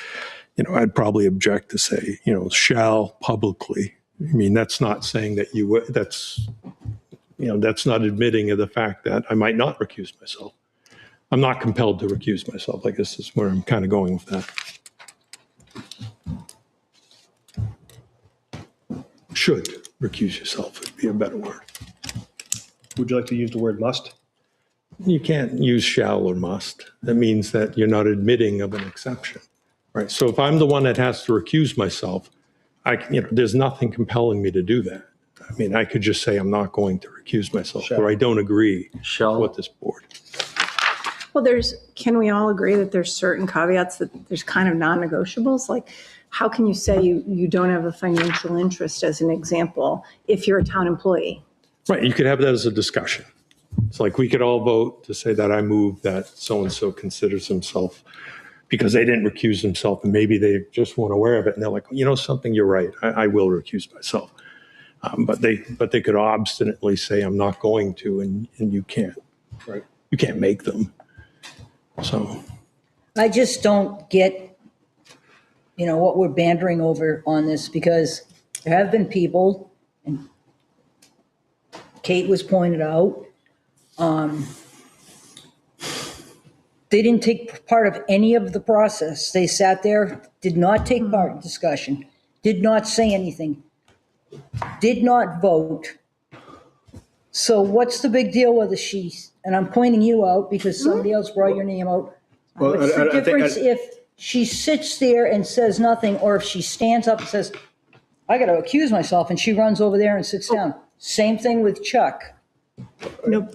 I'd probably object to say, shall publicly. I mean, that's not saying that you would, that's not admitting of the fact that I might not recuse myself. I'm not compelled to recuse myself. I guess is where I'm kind of going with that. Should recuse yourself would be a better word.
Would you like to use the word must?
You can't use shall or must. That means that you're not admitting of an exception, right? So if I'm the one that has to recuse myself, there's nothing compelling me to do that. I mean, I could just say I'm not going to recuse myself,
Shall.
or I don't agree
Shall.
with this board.
Well, can we all agree that there's certain caveats that there's kind of non-negotiables? Like, how can you say you don't have a financial interest, as an example, if you're a town employee?
Right, you could have that as a discussion. It's like we could all vote to say that I move that so-and-so considers himself, because they didn't recuse themselves, and maybe they just weren't aware of it, and they're like, something, you're right, I will recuse myself. But they could obstinately say, I'm not going to, and you can't, right? You can't make them. So,
I just don't get, what we're bantering over on this, because there have been people, and Kate was pointed out, they didn't take part of any of the process. They sat there, did not take part in discussion, did not say anything, did not vote. So what's the big deal whether and I'm pointing you out because somebody else brought your name out.
Well,
What's the
I think
difference if she sits there and says nothing, or if she stands up and says, I got to accuse myself, and she runs over there and sits down? Same thing with Chuck.
Nope.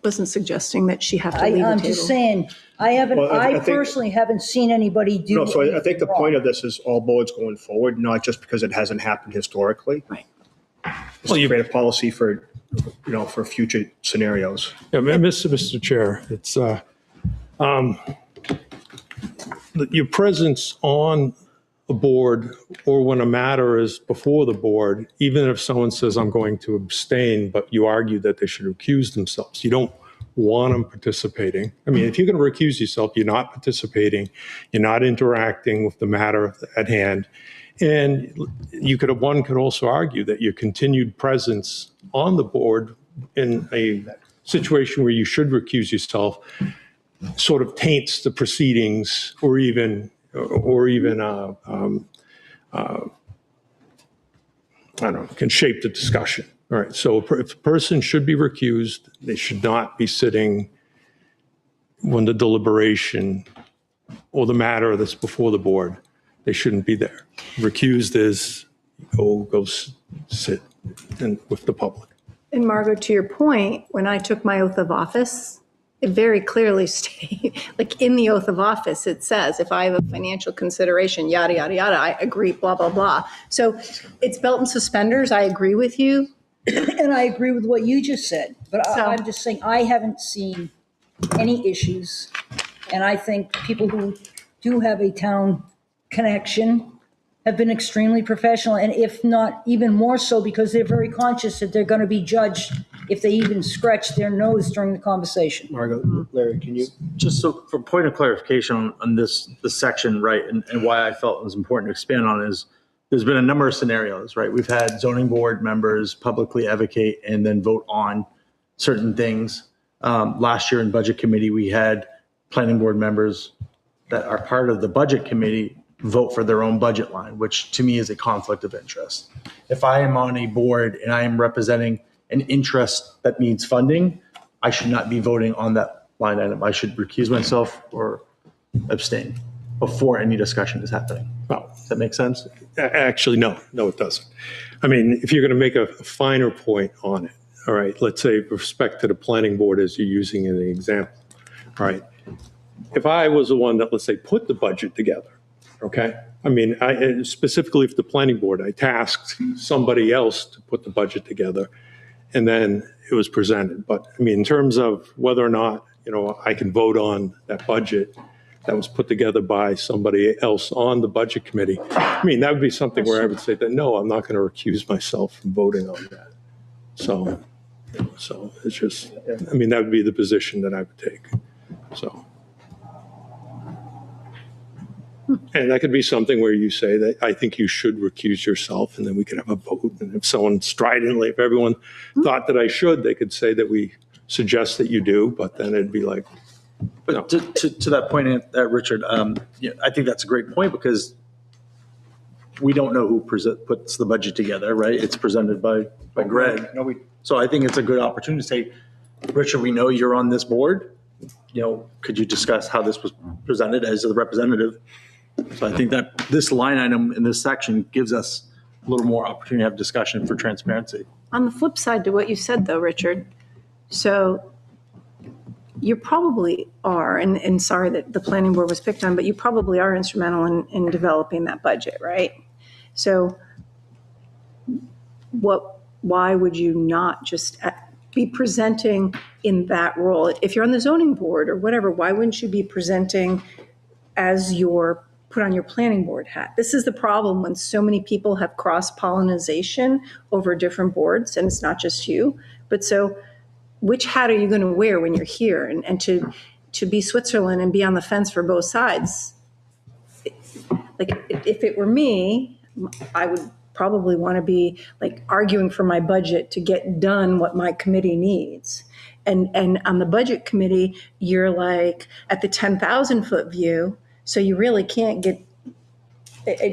Wasn't suggesting that she have to leave the
I'm
table.
just saying,
Well, I
I
think-
personally haven't seen anybody do.
No, so I think the
anything
point
wrong.
of this is all boards going forward, not just because it hasn't happened historically.
Right.
Well, you create a policy for, for future scenarios.
yeah, Mr. Chair, it's your presence on a board or when a matter is before the board, even if someone says, I'm going to abstain, but you argue that they should recuse themselves, you don't want them participating. I mean, if you're going to recuse yourself, you're not participating, you're not interacting with the matter at hand. And one could also argue that your continued presence on the board in a situation where you should recuse yourself sort of taints the proceedings or even I don't know, can shape the discussion. All right, so if a person should be recused, they should not be sitting when the deliberation or the matter that's before the board, they shouldn't be there. Recused is go sit with the public.
And Margot, to your point, when I took my oath of office, it very clearly states, like in the oath of office, it says, if I have a financial consideration, yada, yada, yada, I agree, blah, blah, blah. So it's belt and suspenders. I agree with you.
And I agree with what you just said, but
So-
I'm just saying, I haven't seen any issues. And I think people who do have a town connection have been extremely professional, and if not even more so, because they're very conscious that they're going to be judged if they even scratch their nose during the conversation.
Margot, Larry, can you?
Just so for point of clarification on this section, right, and why I felt it was important to expand on is there's been a number of scenarios, right? We've had zoning board members publicly advocate and then vote on certain things. Last year in budget committee, we had planning board members that are part of the budget committee vote for their own budget line, which to me is a conflict of interest. If I am on a board and I am representing an interest that needs funding, I should not be voting on that line item. I should recuse myself or abstain before any discussion is happening.
Well,
Does that make sense?
actually, no, it doesn't. I mean, if you're going to make a finer point on it, all right, let's say with respect to the planning board as you're using in the example, all right, if I was the one that, let's say, put the budget together, okay? I mean, specifically for the planning board, I tasked somebody else to put the budget together, and then it was presented. But I mean, in terms of whether or not, I can vote on that budget that was put together by somebody else on the budget committee, I mean, that would be something where I would say that, no, I'm not going to recuse myself from voting on that. So it's just, I mean, that would be the position that I would take, so. And that could be something where you say that I think you should recuse yourself, and then we could have a vote. And if someone stridently, if everyone thought that I should, they could say that we suggest that you do, but then it'd be like.
But to that point, Richard, I think that's a great point because we don't know who puts the budget together, right? It's presented by Greg.
No,
So I think it's a good opportunity to say, Richard, we know you're on this board. Could you discuss how this was presented as the representative? So I think that this line item in this section gives us a little more opportunity to have discussion for transparency.
On the flip side to what you said though, Richard, so you probably are, and sorry that the planning board was picked on, but you probably are instrumental in developing that budget, right? So why would you not just be presenting in that role? If you're on the zoning board or whatever, why wouldn't you be presenting as your put on your planning board hat? This is the problem when so many people have cross-pollination over different boards, and it's not just you. But so which hat are you going to wear when you're here? And to be Switzerland and be on the fence for both sides, like if it were me, I would probably want to be like arguing for my budget to get done what my committee needs. And on the budget committee, you're like at the 10,000 foot view. So you really can't get, I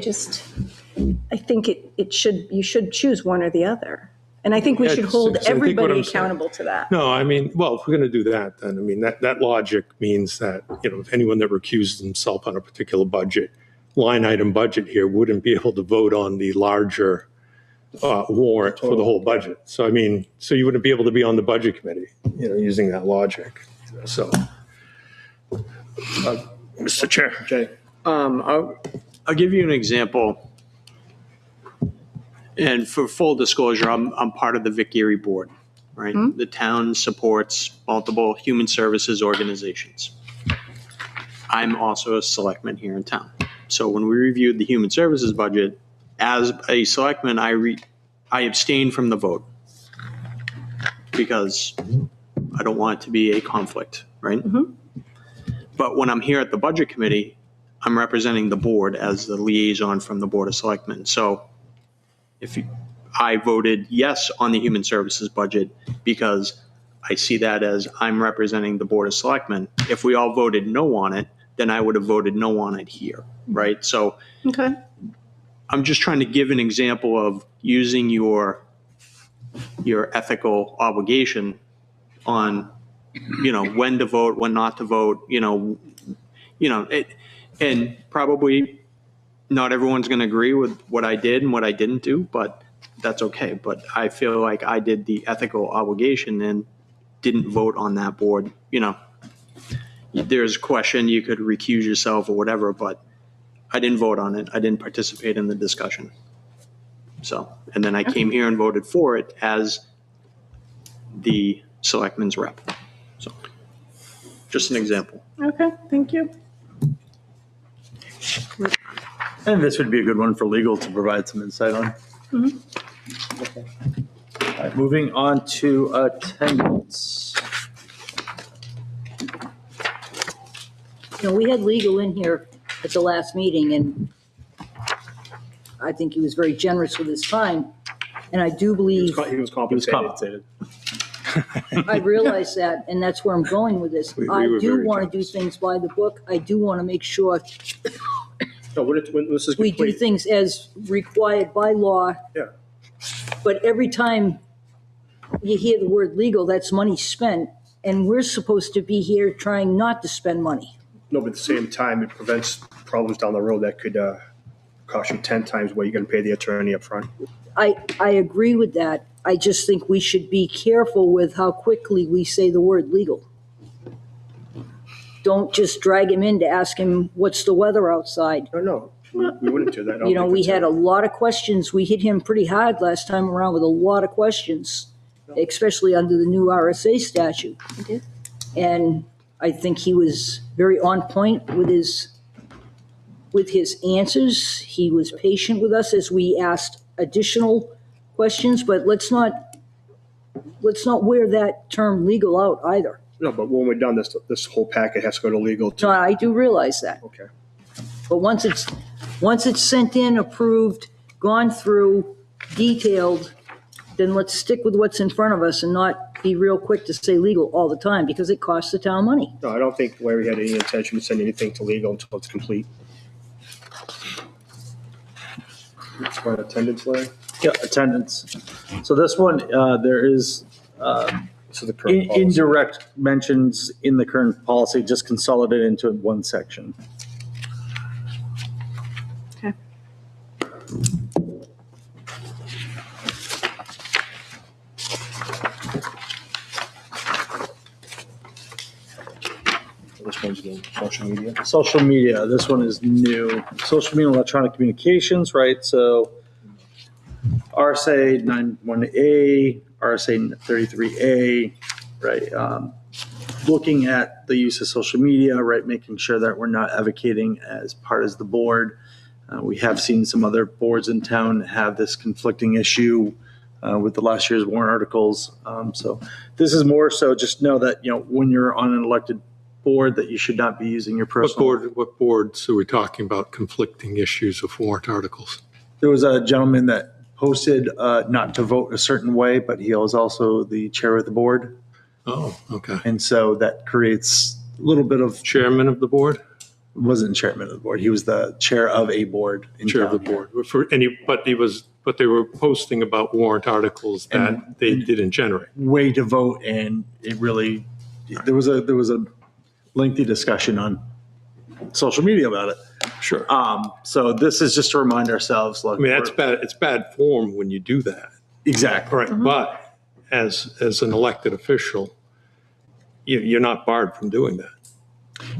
think you should choose one or the other. And I think we should hold everybody accountable to that.
No, I mean, well, if we're going to do that, then, I mean, that logic means that, if anyone that recused himself on a particular budget, line item budget here, wouldn't be able to vote on the larger warrant for the whole budget. So, I mean, so you wouldn't be able to be on the budget committee, using that logic. So, Mr. Chair.
Jay.
I'll give you an example. And for full disclosure, I'm part of the Vic Erie board, right?
Mm-hmm.
The town supports multiple human services organizations. I'm also a selectman here in town. So when we reviewed the human services budget, as a selectman, I abstained from the vote because I don't want it to be a conflict, right? But when I'm here at the budget committee, I'm representing the board as the liaison from the Board of Selectmen. So I voted yes on the human services budget because I see that as I'm representing the Board of Selectmen. If we all voted no on it, then I would have voted no on it here, right? So
Okay.
I'm just trying to give an example of using your ethical obligation on, when to vote, when not to vote, and probably not everyone's going to agree with what I did and what I didn't do, but that's okay. But I feel like I did the ethical obligation and didn't vote on that board. There's a question, you could recuse yourself or whatever, but I didn't vote on it. I didn't participate in the discussion. So, and then I came here and voted for it as the selectman's rep. So, just an example.
Okay, thank you.
And this would be a good one for legal to provide some insight on.
Mm-hmm.
All right, moving on to attendance.
We had legal in here at the last meeting, and I think he was very generous with his time. And I do believe,
He was
He was
compensated.
compensated.
I realize that, and that's where I'm going with this.
We
I
were
do
very
want to do
generous.
things by the book. I do want to make sure
No, when this is
we do
complete,
things as required by law.
Yeah.
But every time you hear the word legal, that's money spent, and we're supposed to be here trying not to spend money.
no, but at the same time, it prevents problems down the road that could cost you 10 times what you're going to pay the attorney up front.
I agree with that. I just think we should be careful with how quickly we say the word legal. Don't just drag him in to ask him, what's the weather outside?
No, we wouldn't do that. I don't think
We
that's
had a lot of questions. We hit him pretty hard last time around with a lot of questions, especially under the new RSA statute. And I think he was very on point with his answers. He was patient with us as we asked additional questions, but let's not wear that term legal out either.
No, but when we're done, this whole packet has to go to legal
So
to,
I do realize that.
okay.
But once it's sent in, approved, gone through, detailed, then let's stick with what's in front of us and not be real quick to say legal all the time, because it costs the town money.
No, I don't think Larry had any intention to send anything to legal until it's complete. It's for attendance, Larry?
Yeah, attendance. So this one, there is
This is the current policy.
indirect mentions in the current policy, just consolidated into one section.
Okay.
This one's the social media.
Social media, this one is new. Social media, electronic communications, right? So RSA 91A, RSA 33A, right? Looking at the use of social media, right? Making sure that we're not advocating as part of the board. We have seen some other boards in town have this conflicting issue with the last year's warrant articles. So this is more so just know that, when you're on an elected board, that you should not be using your personal.
What boards are we talking about conflicting issues of warrant articles?
There was a gentleman that posted not to vote a certain way, but he was also the chair of the board.
Oh, okay.
And so that creates a little bit of,
Chairman of the board?
wasn't chairman of the board. He was the chair of a board. in
Chair of the
town.
board. But they were posting about warrant articles that they didn't generate.
Way to vote, and it really, there was a lengthy discussion on social media about it.
Sure.
So this is just to remind ourselves, look.
I mean, that's bad. It's bad form when you do that.
Exactly.
Right. But as an elected official, you're not barred from doing that.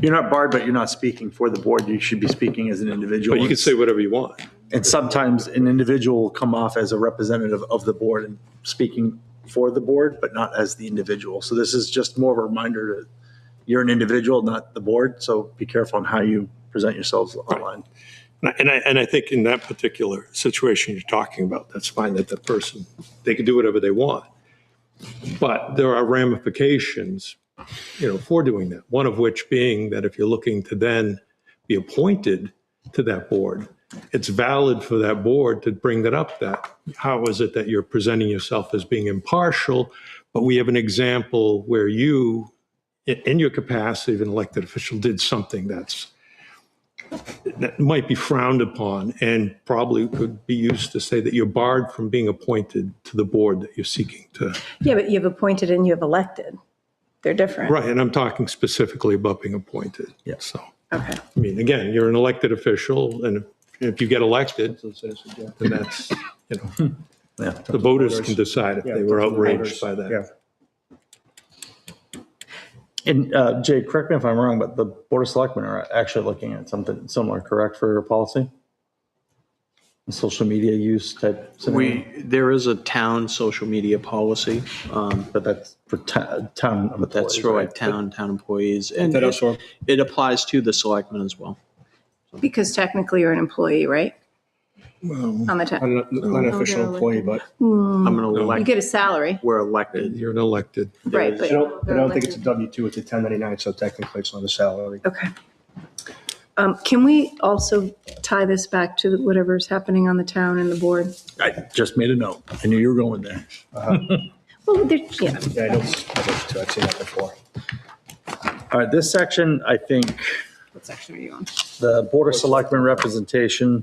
You're not barred, but you're not speaking for the board. You should be speaking as an individual.
But you can say whatever you want.
And sometimes an individual will come off as a representative of the board and speaking for the board, but not as the individual. So this is just more of a reminder that you're an individual, not the board. So be careful on how you
present yourselves online.
And I think in that particular situation you're talking about, that's fine that the person, they can do whatever they want. But there are ramifications, for doing that. One of which being that if you're looking to then be appointed to that board, it's valid for that board to bring that up, that how is it that you're presenting yourself as being impartial, but we have an example where you, in your capacity of an elected official, did something that might be frowned upon and probably could be used to say that you're barred from being appointed to the board that you're seeking to.
Yeah, but you've appointed and you have elected. They're different.
Right, and I'm talking specifically about being appointed.
Yeah.
So,
Okay.
I mean, again, you're an elected official, and if you get elected, then that's,
Yeah.
the voters can decide if they were outraged by that.
Yeah.
And Jay, correct me if I'm wrong, but the Board of Selectmen are actually looking at something similar, correct, for policy? Social media use type scenario?
There is a town social media policy,
But that's for town.
but that's
employees,
for
right?
like town employees. And
That also,
it applies to the selectmen as well.
Because technically you're an employee, right? On the town.
not an official employee, but
I'm going to
You
elect,
get a salary,
we're elected.
You're an elected.
right? But
I don't think it's a W-2, it's a 1099, so technically it's not a salary.
Okay. Can we also tie this back to whatever's happening on the town and the board?
I just made a note. I knew you were going there.
Well, yeah.
Yeah, I know, I've seen that before.
All right, this section, I think,
What section are you on?
the Board of Selectmen representation.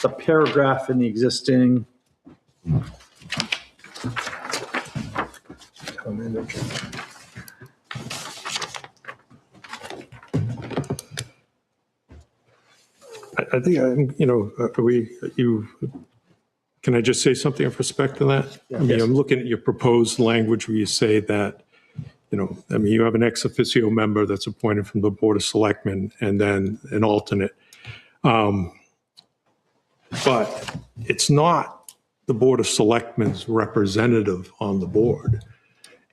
The paragraph in the existing,
I think, can I just say something with respect to that? I mean, I'm looking at your proposed language where you say that, you have an ex officio member that's appointed from the Board of Selectmen and then an alternate. But it's not the Board of Selectmen's representative on the board.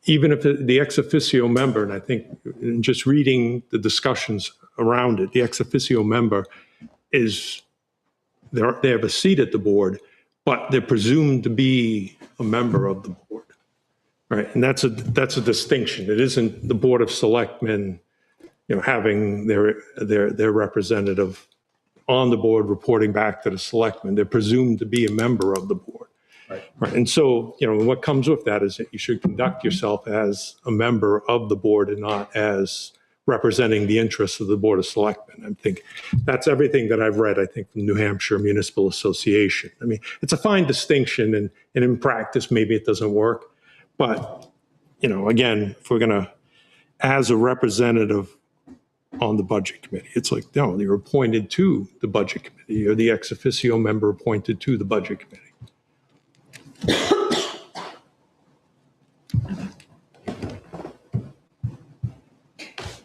Even if the ex officio member, and I think in just reading the discussions around it, the ex officio member they have a seat at the board, but they're presumed to be a member of the board, right? And that's a distinction. It isn't the Board of Selectmen, having their representative on the board reporting back to the selectmen. They're presumed to be a member of the board. Right. And so, what comes with that is that you should conduct yourself as a member of the board and not as representing the interests of the Board of Selectmen. I think that's everything that I've read, I think, from New Hampshire Municipal Association. I mean, it's a fine distinction, and in practice, maybe it doesn't work. But, again, if we're going to, as a representative on the Budget Committee, it's like, no, you're appointed to the Budget Committee. You're the ex officio member appointed to the Budget Committee.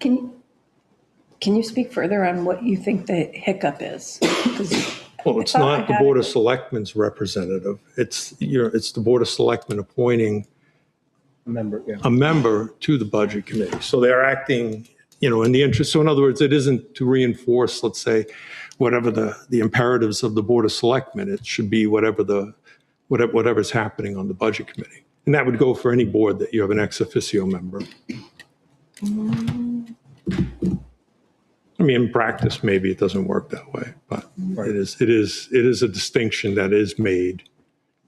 Can you speak further on what you think the hiccup is? 'Cause
Well, it's
I thought
not
I
the
had
Board
it.
of Selectmen's representative. It's the Board of Selectmen appointing
Member, yeah.
a member to the Budget Committee. So they're acting, in the interest. So in other words, it isn't to reinforce, let's say, whatever the imperatives of the Board of Selectmen. It should be whatever's happening on the Budget Committee. And that would go for any board that you have an ex officio member. I mean, in practice, maybe it doesn't work that way, but it is a distinction that is made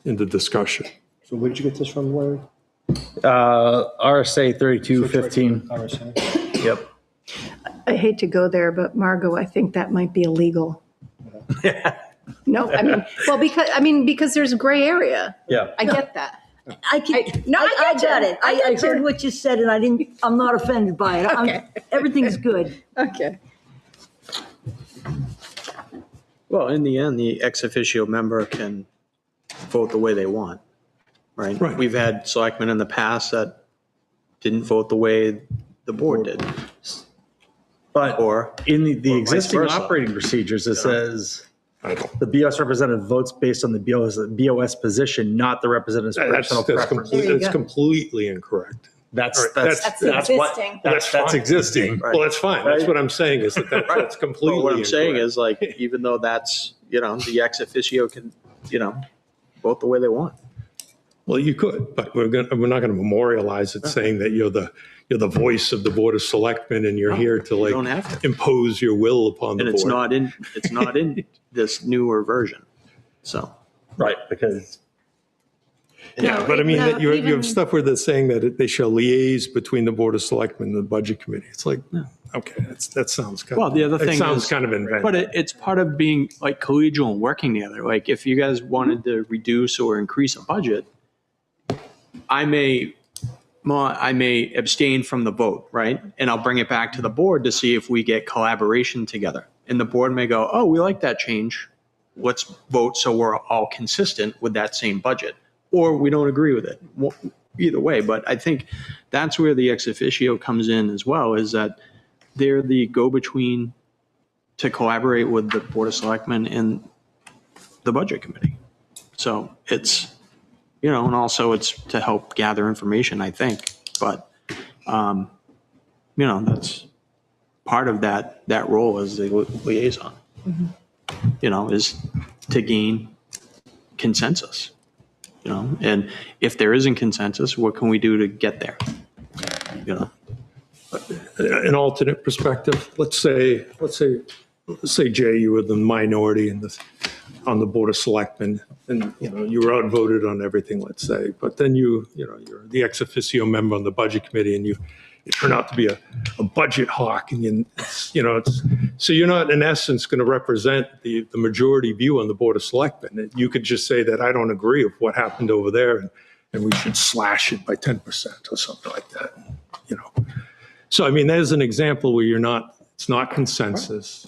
in the discussion.
So where did you get this from, Larry?
RSA 3215.
RSA?
Yep.
I hate to go there, but Margot, I think that might be illegal. No, because there's a gray area.
Yeah.
I get that.
I got it. I heard what you said and I'm not offended by it.
Okay.
Everything's good.
Okay.
Well, in the end, the ex officio member can vote the way they want, right?
Right.
We've had selectmen in the past that didn't vote the way the board did.
But
Or
in the
vice
existing
versa.
operating procedures, it says the BOS representative votes based on the BOS position, not the representative's personal preference.
That's completely incorrect.
That's
All right,
That's
what,
existing.
that's
fine.
existing.
Well, that's fine. That's
Right.
what I'm saying is that's completely
Well, what I'm saying
incorrect.
is like, even though that's, the ex officio can, vote the way they want.
Well, you could, but we're not going to memorialize it saying that you're the voice of the Board of Selectmen and you're here to
You
like
don't have to.
impose your will upon the
And
board.
it's not in this newer version. So,
Right, because
Yeah,
No,
but I mean,
no,
that you
even-
have stuff where they're saying that they shall liaise between the Board of Selectmen and the Budget Committee. It's like, okay, that sounds kind of.
Well, the other
It
thing
sounds
is-
kind of inventive.
but it's part of being like collegial and working together. Like if you guys wanted to reduce or increase a budget, I may abstain from the vote, right? And I'll bring it back to the board to see if we get collaboration together. And the board may go, oh, we like that change. Let's vote so we're all consistent with that same budget. Or we don't agree with it. Well, either way, but I think that's where the ex officio comes in as well, is that they're the go-between to collaborate with the Board of Selectmen and the Budget Committee. So it's, and also it's to help gather information, I think. But, that's part of that role as the liaison, is to gain consensus, and if there isn't consensus, what can we do to get there?
An alternate perspective, let's say, Jay, you were the minority on the Board of Selectmen, and, you were outvoted on everything, let's say, but then you're the ex officio member on the Budget Committee, and you turn out to be a budget hawk, and so you're not, in essence, going to represent the majority view on the Board of Selectmen. You could just say that I don't agree with what happened over there, and we should slash it by 10% or something like that, So, I mean, there's an example where it's not consensus,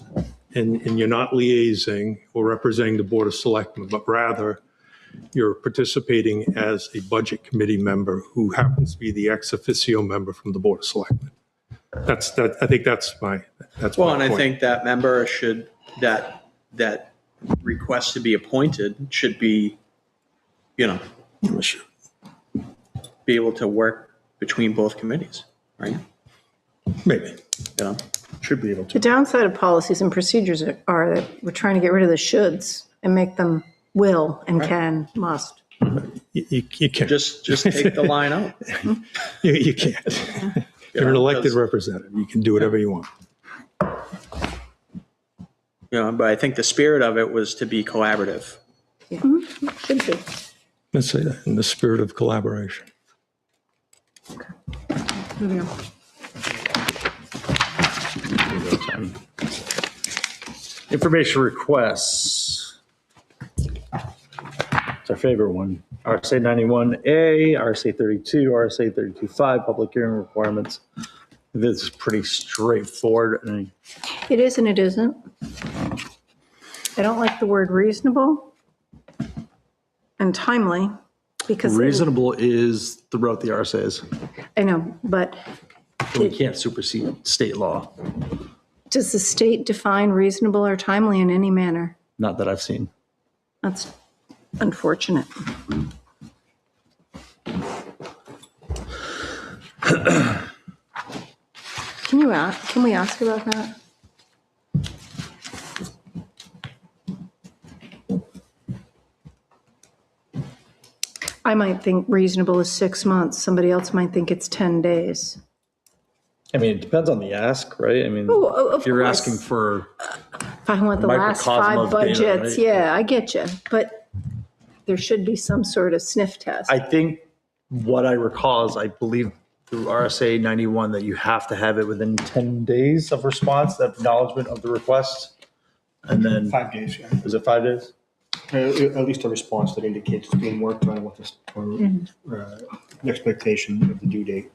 and you're not liaising or representing the Board of Selectmen, but rather you're participating as a Budget Committee member who happens to be the ex officio member from the Board of Selectmen. I think that's my
Well, and I
point.
think that member should, that request to be appointed should be, be able to work between both committees, right?
Maybe.
Should be able to.
The downside of policies and procedures are that we're trying to get rid of the shoulds and make them will and can, must.
You can't.
Just take the line out.
You can't. You're an elected representative. You can do whatever you want.
But I think the spirit of it was to be collaborative.
Should be.
Let's say that, in the spirit of collaboration.
Moving on.
information requests. It's our favorite one. RSA 91A, RSA 32, RSA 32.5, public hearing requirements. This is pretty straightforward. And
It is and it isn't. I don't like the word reasonable and timely because.
reasonable is throughout the RSAs.
I know, but
We can't supersede state law.
does the state define reasonable or timely in any manner?
Not that I've seen.
That's unfortunate. Can we ask about that? I might think reasonable is 6 months. Somebody else might think it's 10 days.
I mean, it depends on the ask, right? I mean,
Oh, of
if you're
course.
asking for,
If I want the last
Microcosm
5
of data,
budgets,
right?
yeah, I get you. But there should be some sort of sniff test.
I think what I recall is I believe through RSA 91 that you have to have it within 10 days of response, the acknowledgement of the request. And then,
5 days, yeah.
is it 5 days?
At least a response that indicates it's being worked on with this, or expectation of the due date,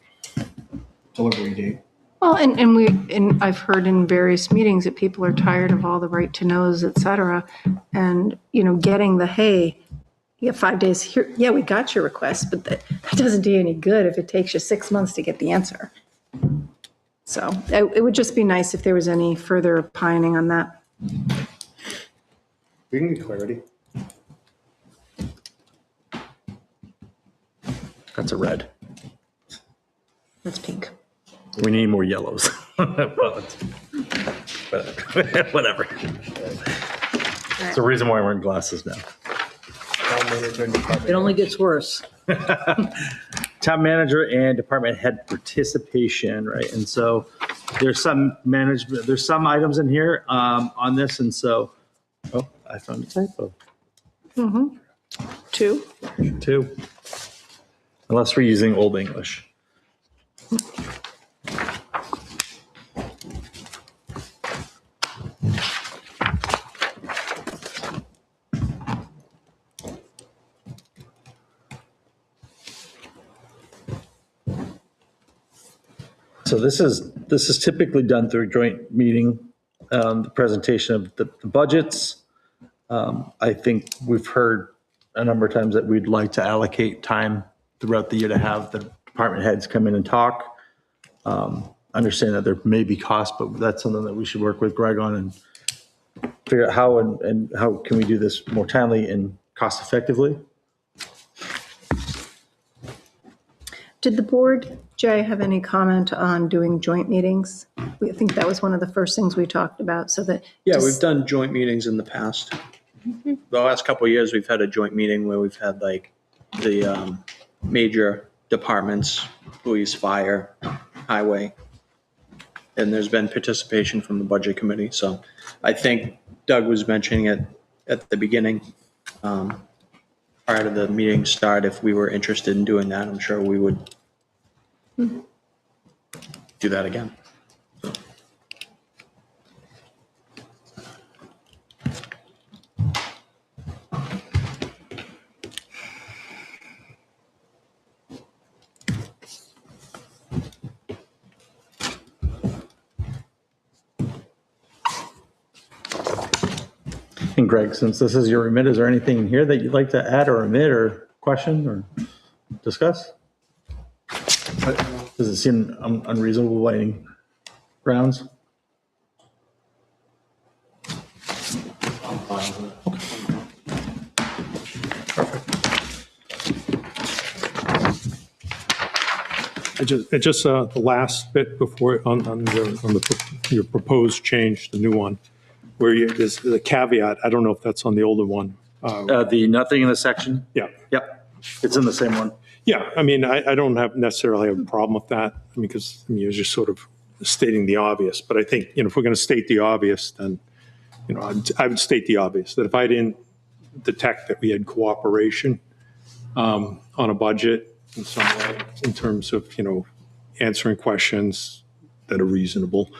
delivery date.
Well, and I've heard in various meetings that people are tired of all the right to knows, et cetera. And, getting the, hey, you have 5 days here. Yeah, we got your request, but that doesn't do you any good if it takes you 6 months to get the answer. So it would just be nice if there was any further opining on that.
We can get clarity.
That's a red.
That's pink.
We need more yellows. Whatever. It's the reason why I'm wearing glasses now.
Town manager and department
It only gets worse.
Town manager and department head participation, right? And so there's some management, there's some items in here on this. And so, oh, I found a typo.
2.
2. Unless we're using Old English. So this is typically done through a joint meeting, the presentation of the budgets. I think we've heard a number of times that we'd like to allocate time throughout the year to have the department heads come in and talk. Understand that there may be costs, but that's something that we should work with Greg on and figure out how and how can we do this more timely and cost effectively.
Did the board, Jay, have any comment on doing joint meetings? I think that was one of the first things we talked about, so that.
Yeah,
just-
we've done joint meetings in the past. The last couple of years, we've had a joint meeting where we've had like the major departments, police, fire, highway. And there's been participation from the budget committee. So I think Doug was mentioning it at the beginning, prior to the meeting start, if we were interested in doing that, I'm sure we would do that again.
And Greg, since this is your remit, is there anything in here that you'd like to add or omit or question or discuss? Does it seem unreasonable by any grounds?
Just the last bit before on your proposed change, the new one, where there's the caveat. I don't know if that's on the older one.
The nothing in the section?
Yeah.
Yep, it's in the same one.
Yeah, I mean, I don't necessarily have a problem with that, because you're just sort of stating the obvious. But I think, if we're going to state the obvious, then, I would state the obvious, that if I didn't detect that we had cooperation on a budget in some way, in terms of, answering questions that are reasonable,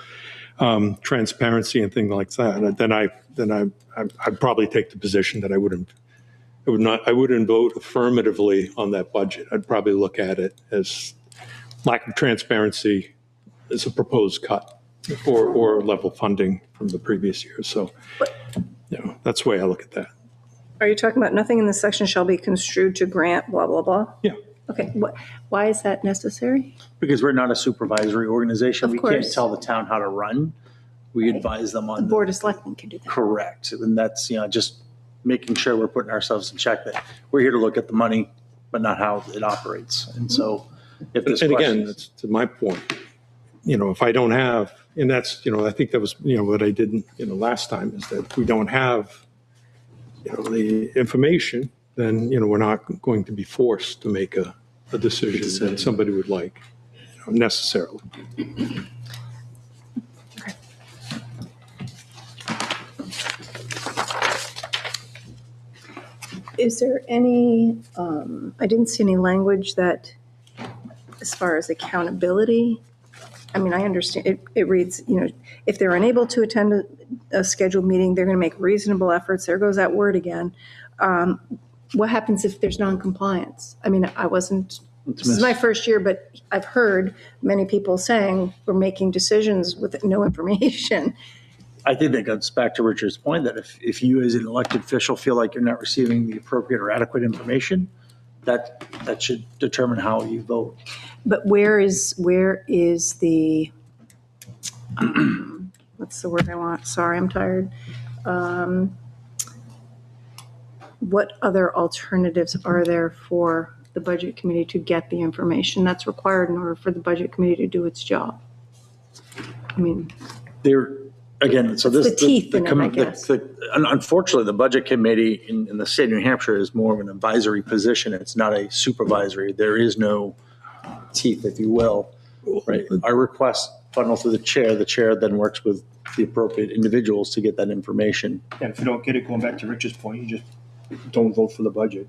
transparency and things like that, then I'd probably take the position that I wouldn't vote affirmatively on that budget. I'd probably look at it as lack of transparency as a proposed cut or level funding from the previous year. So, that's the way I look at that.
Are you talking about nothing in this section shall be construed to grant blah, blah, blah?
Yeah.
Okay, why is that necessary?
Because we're not a supervisory organization.
Of
We can't
course.
tell the town how to run. We
Right.
advise them
The
on.
Board of Selectmen can do that.
Correct. And that's, just making sure we're putting ourselves in check, that we're here to look at the money, but not how it operates. And so if this
And
question.
again, that's to my point, if I don't have, and that's, I think that was, what I did, last time, is that if we don't have, the information, then, we're not going to be forced to make a decision that somebody would like, necessarily.
Is there any, I didn't see any language that, as far as accountability, I mean, I understand, it reads, if they're unable to attend a scheduled meeting, they're going to make reasonable efforts. There goes that word again. What happens if there's non-compliance? I mean, this is my first year, but I've heard many people saying we're making decisions with no information.
I think that goes back to Richard's point, that if you as an elected official feel like you're not receiving the appropriate or adequate information, that should determine how you vote.
But where is the, what's the word I want? Sorry, I'm tired. What other alternatives are there for the budget committee to get the information that's required in order for the budget committee to do its job. I mean,
There, again, so this.
the teeth in it, I guess.
Unfortunately, the budget committee in the state of New Hampshire is more of an advisory position. It's not a supervisory. There is no teeth, if you will, right? Our requests funnel through the chair. The chair then works with the appropriate individuals to get that information.
And if you don't get it, going back to Rich's point, you just don't vote for the budget.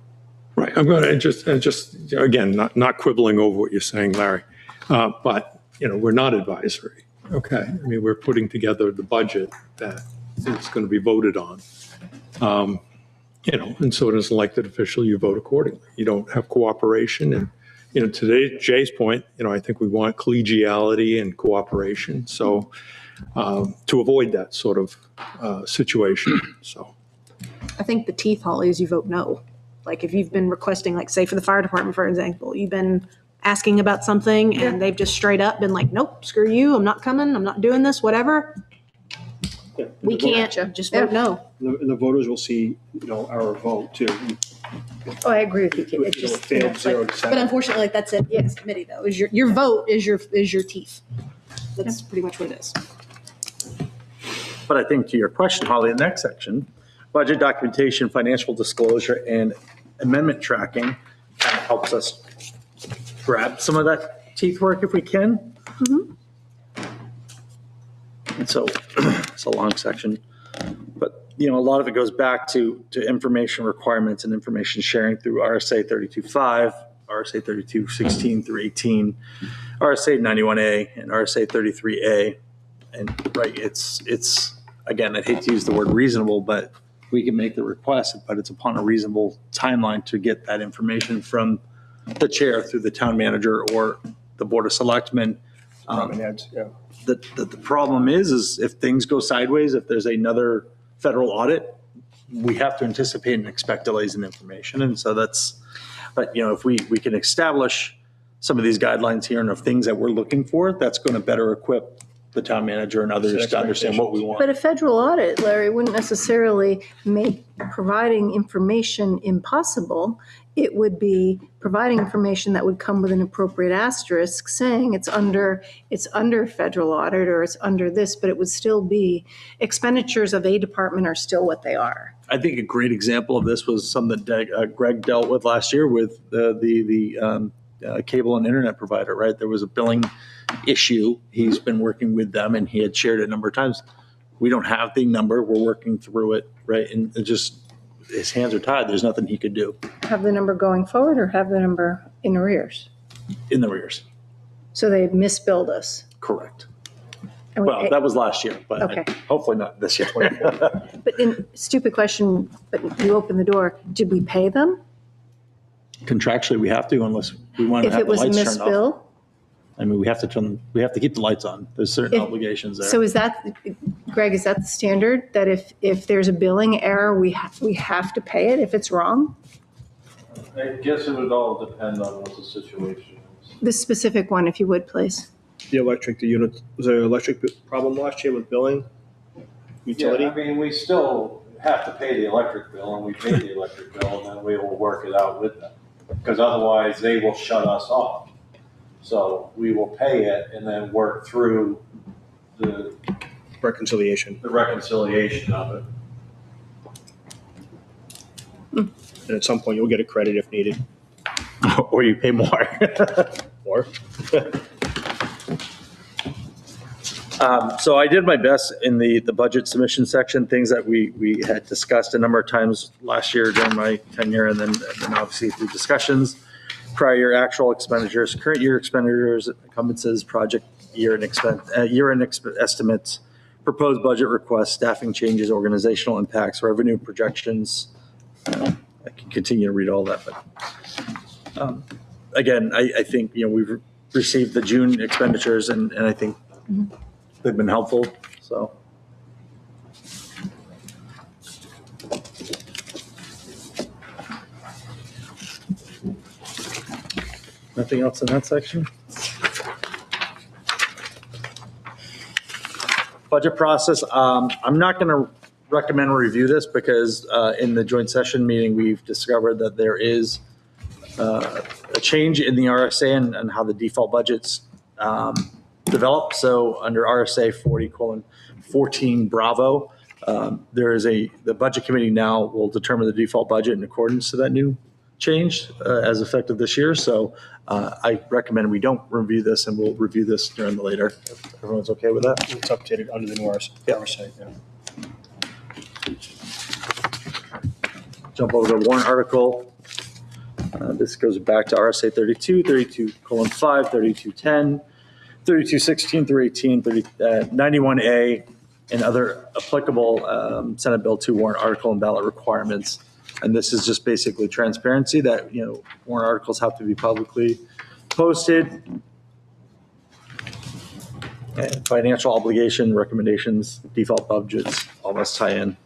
Right, I'm going to just, again, not quibbling over what you're saying, Larry, but, we're not advisory, okay? I mean, we're putting together the budget that is going to be voted on. And so as an elected official, you vote accordingly. You don't have cooperation. And, today, Jay's point, I think we want collegiality and cooperation. So to avoid that sort of situation, so.
I think the teeth, Holly, is you vote no. Like if you've been requesting, like say for the fire department, for example, you've been asking about something and they've just straight up been like, nope, screw you, I'm not coming, I'm not doing this, whatever.
Yeah.
We can't just vote no.
The voters will see, our vote too.
Oh, I agree with you, Kate. It's
It
just,
failed 0 to
But
7.
unfortunately, like that's it, yes, committee though, is your vote is your teeth. That's pretty much what it is.
But I think to your question, Holly, the next section, budget documentation, financial disclosure, and amendment tracking kind of helps us grab some of that teeth work if we can. And so it's a long section, but a lot of it goes back to information requirements and information sharing through RSA 32.5, RSA 32.16 through 18, RSA 91A, and RSA 33A. And right, it's again, I'd hate to use the word reasonable, but we can make the request, but it's upon a reasonable timeline to get that information from the chair through the town manager or the board of selectmen.
Department heads, yeah.
The problem is if things go sideways, if there's another federal audit, we have to anticipate and expect delays in information. And so but if we can establish some of these guidelines here and of things that we're looking for, that's going to better equip the town manager and others to understand what we want.
but a federal audit, Larry, wouldn't necessarily make providing information impossible. It would be providing information that would come with an appropriate asterisk saying it's under federal audit or it's under this, but it would still be expenditures of a department are still what they are.
I think a great example of this was something that Greg dealt with last year with the cable and internet provider, right? There was a billing issue. He's been working with them and he had shared it a number of times. We don't have the number. We're working through it, right? And it just, his hands are tied. There's nothing he could do.
Have the number going forward or have the number in arrears?
In the rears.
So they misbilled us.
Correct.
And we-
Well, that was last year, but
Okay.
hopefully not this year.
But stupid question, but you opened the door. Did we pay them?
Contractually, we have to unless we want to
If
have
it
the
was a
lights turned off.
misbill?
I mean, we have to keep the lights on. There's certain
If-
obligations there.
So is that, Greg, is that the standard? That if there's a billing error, we have to pay it if it's wrong?
I guess it would all depend on what the situation is.
The specific one, if you would, please.
The unit, was there an electric problem last year with billing? Utility?
Yeah, I mean, we still have to pay the electric bill, and we pay the electric bill, and then we will work it out with them. Because otherwise, they will shut us off. So we will pay it and then work through the
Reconciliation.
reconciliation of it.
And at some point, you'll get a credit if needed.
Or you pay more.
Or,
So I did my best in the budget submission section, things that we had discussed a number of times last year during my tenure, and then obviously through discussions, prior year actual expenditures, current year expenditures, encumbrances, project year-end estimates, proposed budget requests, staffing changes, organizational impacts, revenue projections. I can continue to read all that, but again, I think, we've received the June expenditures and I think they've been helpful, so. Nothing else in that section? Budget process, I'm not going to recommend a review this because in the joint session meeting, we've discovered that there is
a change in the RSA and how the default budgets develop. So under RSA 40:14 Bravo, the budget committee now will determine the default budget in accordance to that new change as effective this year. So I recommend we don't review this, and we'll review this during the later. If everyone's okay with that?
It's updated under the new RSA, yeah.
Jump over to warrant article. This goes back to RSA 32, 32:5, 32:10, 32:16 through 18, 91A, and other applicable Senate Bill 2 warrant article and ballot requirements. And this is just basically transparency that, warrant articles have to be publicly posted. And financial obligation, recommendations, default budgets, all must tie in.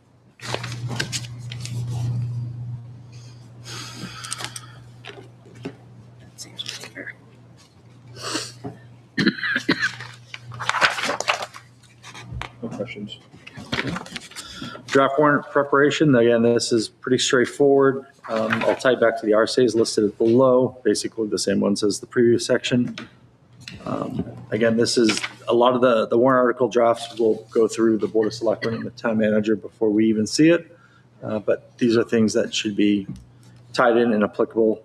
No questions.
Draft warrant preparation, again, this is pretty straightforward. I'll tie it back to the RSAs listed below, basically the same ones as the previous section. Again, this is, a lot of the warrant article drafts will go through the Board of Selectmen and the town manager before we even see it. But these are things that should be tied in and applicable.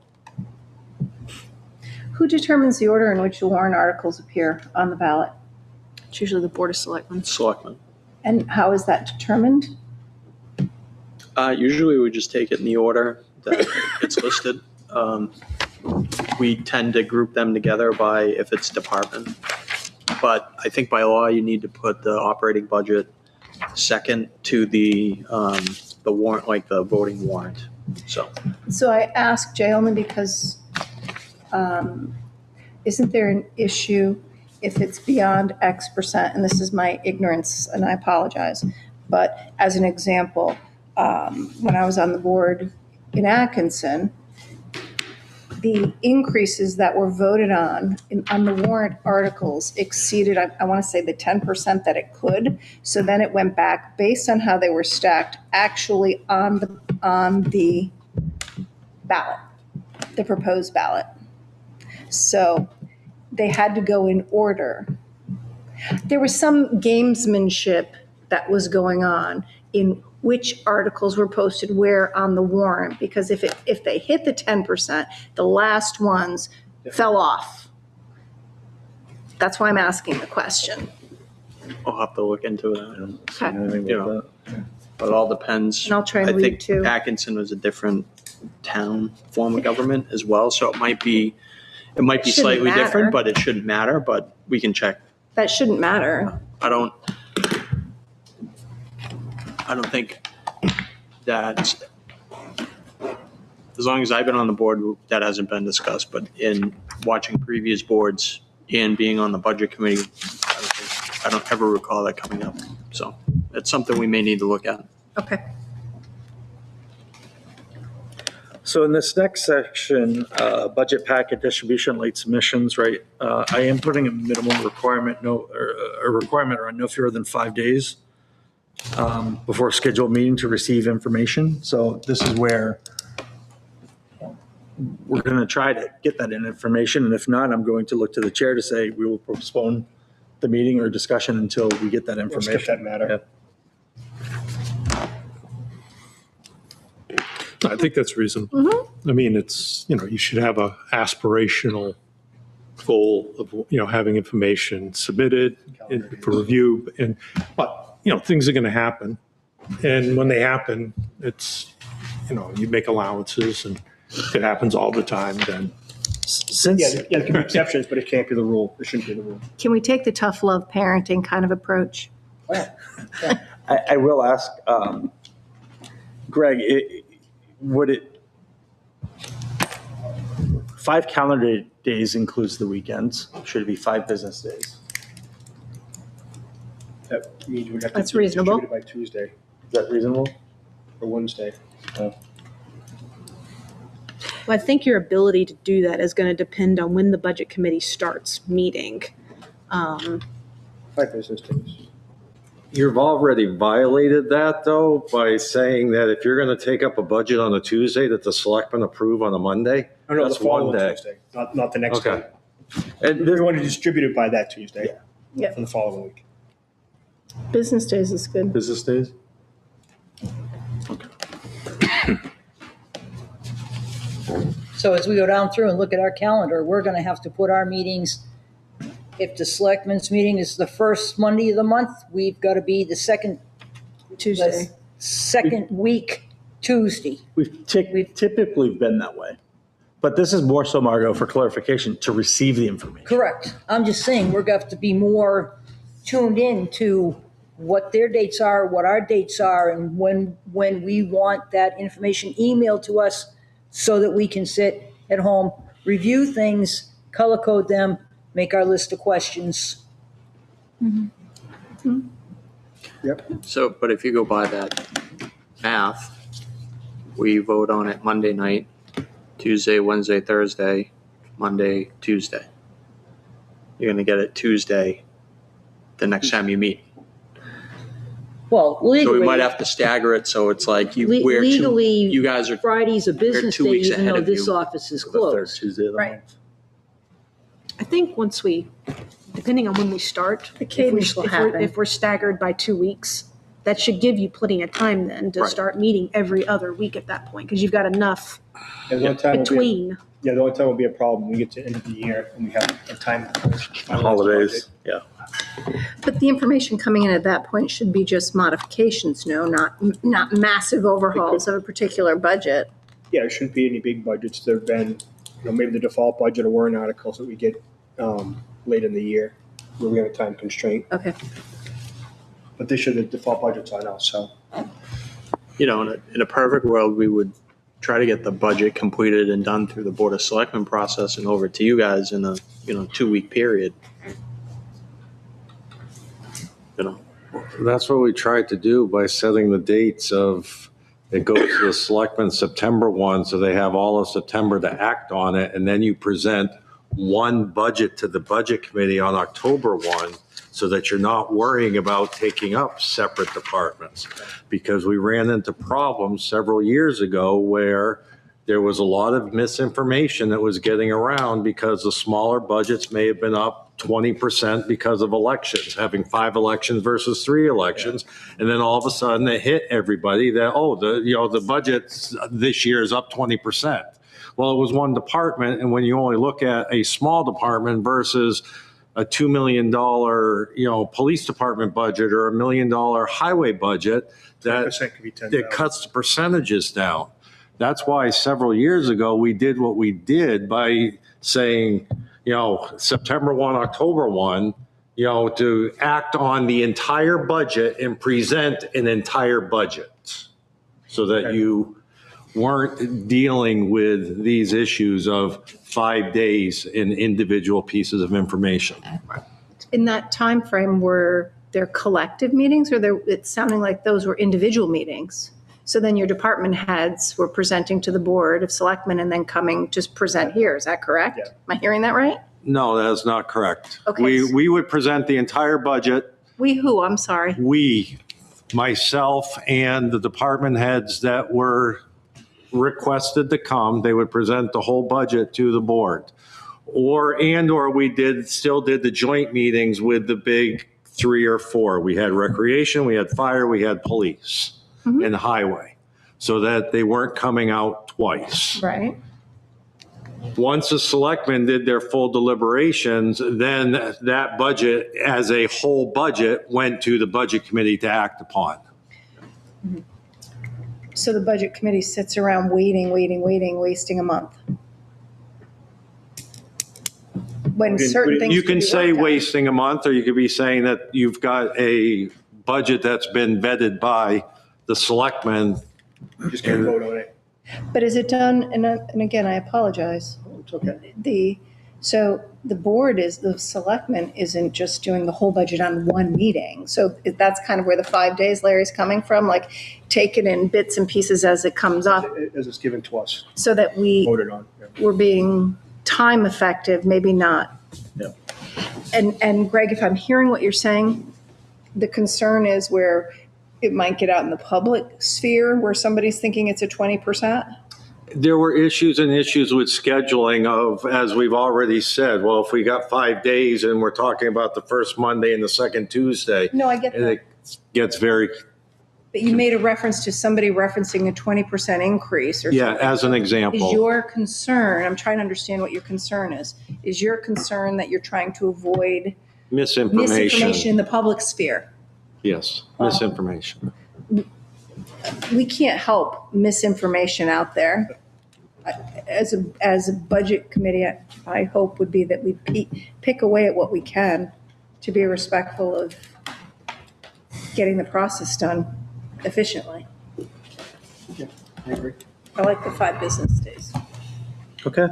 Who determines the order in which the warrant articles appear on the ballot?
It's usually the Board of Selectmen.
Selectmen.
And how is that determined?
Usually we just take it in the order that it's listed. We tend to group them together by if it's department. But I think by law, you need to put the operating budget second to the warrant, like the voting warrant. So
I ask Jay Ullman because isn't there an issue if it's beyond X percent, and this is my ignorance and I apologize, but as an example, when I was on the board in Atkinson, the increases that were voted on the warrant articles exceeded, I want to say, the 10% that it could. So then it went back based on how they were stacked actually on the ballot, the proposed ballot. So they had to go in order. There was some gamesmanship that was going on in which articles were posted where on the warrant, because if they hit the 10%, the last ones fell off. That's why I'm asking the question.
I'll have to look into that.
Okay.
Anything
You
with
know,
that?
But it all depends.
And I'll try and
I
read
think
too.
Atkinson was a different town form of government as well, so it might be
Shouldn't
slightly
matter.
different, but it shouldn't matter, but we can check.
That shouldn't matter.
I don't think that, as long as I've been on the board, that hasn't been discussed, but in watching previous boards and being on the budget committee, I don't ever recall that coming up. So it's something we may need to look at.
Okay.
So in this next section, budget packet distribution, late submissions, right? I am putting a minimum requirement, a requirement around no fewer than 5 days before a scheduled meeting to receive information. So this is where we're going to try to get that information. And if not, I'm going to look to the chair to say we will postpone the meeting or discussion until we get that
Or
information.
skip that matter.
I think that's reasonable. I mean, it's, you should have a aspirational goal of, having information submitted for review but, things are going to happen. And when they happen, it's, you make allowances, and if it happens all the time, then
Since
Yeah, there can be exceptions, but it can't be the rule. It shouldn't be the rule.
Can we take the tough love parenting kind of approach?
I will ask, Greg, would it, 5 calendar days includes the weekends? Should it be 5 business days?
That means we'd have to.
That's reasonable.
distribute it by Tuesday
Is that reasonable?
or Wednesday.
Well, I think your ability to do that is going to depend on when the budget committee starts meeting.
5 business days.
You've already violated that, though, by saying that if you're going to take up a budget on a Tuesday, that the selectmen approve on a Monday.
No, no, the
That's one
following
day.
Tuesday, not the next
Okay.
day.
And
We want to distribute it by that Tuesday.
Yeah.
For the following week.
Business days is good.
business days?
So as we go down through and look at our calendar, we're gonna have to put our meetings, if the selectmen's meeting is the first Monday of the month, we've gotta be the second week Tuesday.
We've typically been that way. But this is more so, Margot, for clarification, to receive the information.
Correct. I'm just saying, we're going to have to be more tuned in to what their dates are, what our dates are, and when we want that information emailed to us so that we can sit at home, review things, color code them, make our list of questions.
So, but if you go by that math, we vote on it Monday night, Tuesday, Wednesday, Thursday, Monday, Tuesday. You're gonna get it Tuesday, the next time you meet.
Well,
So we
legally,
might have to stagger it, so it's like we're
legally,
you guys are,
Friday's a business
2
day,
weeks
even
ahead
though
of
this
you.
office is
The third
closed.
Tuesday of the
Right.
month.
I think once we, depending on when we start.
The cadence will happen.
If we're staggered by 2 weeks, that should give you plenty of time then to
Right.
start meeting every other week at that point, because you've got enough
And the only time will be,
between.
the only time will be a problem when we get to the end of the year and we have a time.
Holidays, yeah.
But the information coming in at that point should be just modifications, no, not massive overhauls of a particular budget.
Yeah, there shouldn't be any big budgets. There've been, maybe the default budget or warrant articles that we get late in the year where we have a time constraint.
Okay.
But this year the default budget's on us, so.
in a perfect world, we would try to get the budget completed and done through the Board of Selectmen process and over to you guys in a 2-week period.
That's what we tried to do by setting the dates of, it goes to the selectmen September 1, so they have all of September to act on it, and then you present one budget to the budget committee on October 1, so that you're not worrying about taking up separate departments. Because we ran into problems several years ago where there was a lot of misinformation that was getting around because the smaller budgets may have been up 20% because of elections, having 5 elections versus 3 elections. And then all of a sudden it hit everybody that, the budget this year is up 20%. Well, it was one department. And when you only look at a small department versus a $2 million, police department budget or $1 million highway budget, that
10% could be 10,000.
it cuts the percentages down. That's why several years ago, we did what we did by saying, September 1, October 1, to act on the entire budget and present an entire budget so that you weren't dealing with these issues of 5 days in individual pieces of information.
In that time frame, were there collective meetings, or it's sounding like those were individual meetings? So then your department heads were presenting to the Board of Selectmen and then coming just present here, is that correct?
Yeah.
Am I hearing that right?
No, that is not correct.
Okay.
We would present the entire budget.
We who, I'm sorry.
We, myself and the department heads that were requested to come, they would present the whole budget to the board. Or we still did the joint meetings with the big 3 or 4. We had recreation, we had fire, we had police and highway, so that they weren't coming out twice.
Right.
Once the selectmen did their full deliberations, then that budget as a whole budget went to the budget committee to act upon.
So the Budget Committee sits around waiting, wasting a month? When certain things.
You
could
can
be
say
worked on.
wasting a month, or you could be saying that you've got a budget that's been vetted by the selectmen.
You just can't vote on it.
But is it done, and again, I apologize.
It's okay.
So the the selectmen isn't just doing the whole budget on one meeting. So that's kind of where the 5 days Larry's coming from, like take it in bits and pieces as it comes up
As it's given to us,
so that
voted on. Yeah.
we're being time effective, maybe not.
Yeah.
And Greg, if I'm hearing what you're saying, the concern is where it might get out in the public sphere where somebody's thinking it's a 20%?
There were issues with scheduling of, as we've already said, well, if we got 5 days and we're talking about the first Monday and the second Tuesday,
No, I get
and
that.
it gets very,
But you made a reference to somebody referencing a 20% increase or
yeah,
something.
as an
Is
example.
your concern, I'm trying to understand what your concern is your concern that you're trying to avoid misinformation in the public sphere?
Yes, misinformation.
We can't help misinformation out there. As a budget committee, I hope would be that we pick away at what we can to be respectful of getting the process done efficiently.
I agree.
I like the 5 business days.
Okay.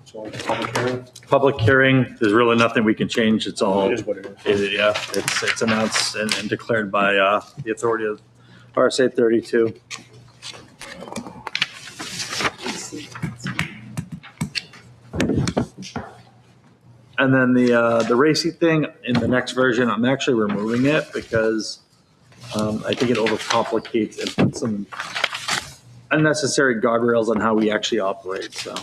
So public hearing,
Public hearing, there's really nothing we can change. It's all,
it is what it is.
yeah, it's announced and declared by the authority of RSA 32. And then the racy thing in the next version, I'm actually removing it because I think it overcomplicates and puts some unnecessary guardrails on how we actually operate, so.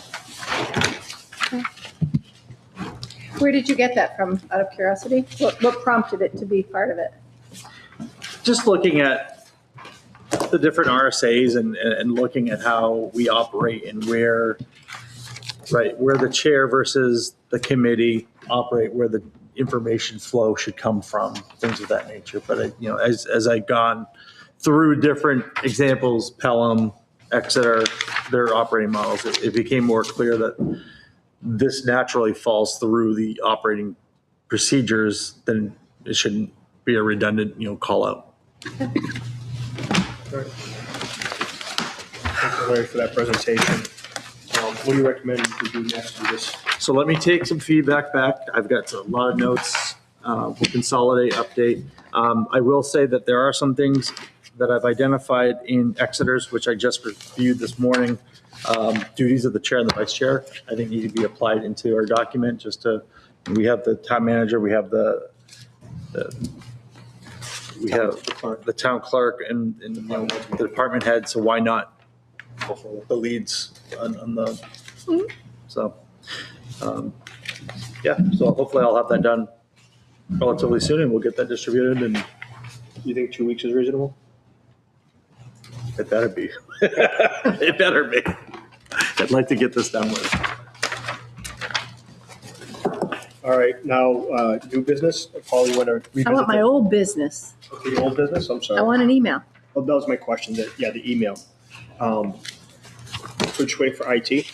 Where did you get that from, out of curiosity? What prompted it to be part of it?
Just looking at the different RSAs and looking at how we operate and where the chair versus the committee operate, where the information flow should come from, things of that nature. But, as I've gone through different examples, Pelham, Exeter, their operating models, it became more clear that this naturally falls through the operating procedures, then it shouldn't be a redundant, call out.
Thank you, Larry, for that presentation. What do you recommend we do next with this?
So let me take some feedback back. I've got a lot of notes. We'll consolidate, update. I will say that there are some things that I've identified in Exeter's, which I just reviewed this morning. Duties of the chair and the vice chair, I think need to be applied into our document we have the town manager, we have the town clerk and the department head, so why not the leads on the, so, so hopefully I'll have that done relatively soon and we'll get that distributed and
You think 2 weeks is reasonable?
it better be. It better be. I'd like to get this done with.
All right, now, new business. Paul, you want to revisit?
I want my old business.
Okay, the old business, I'm
I
sorry.
want an email.
Oh, that was my question, the email. Which way for IT?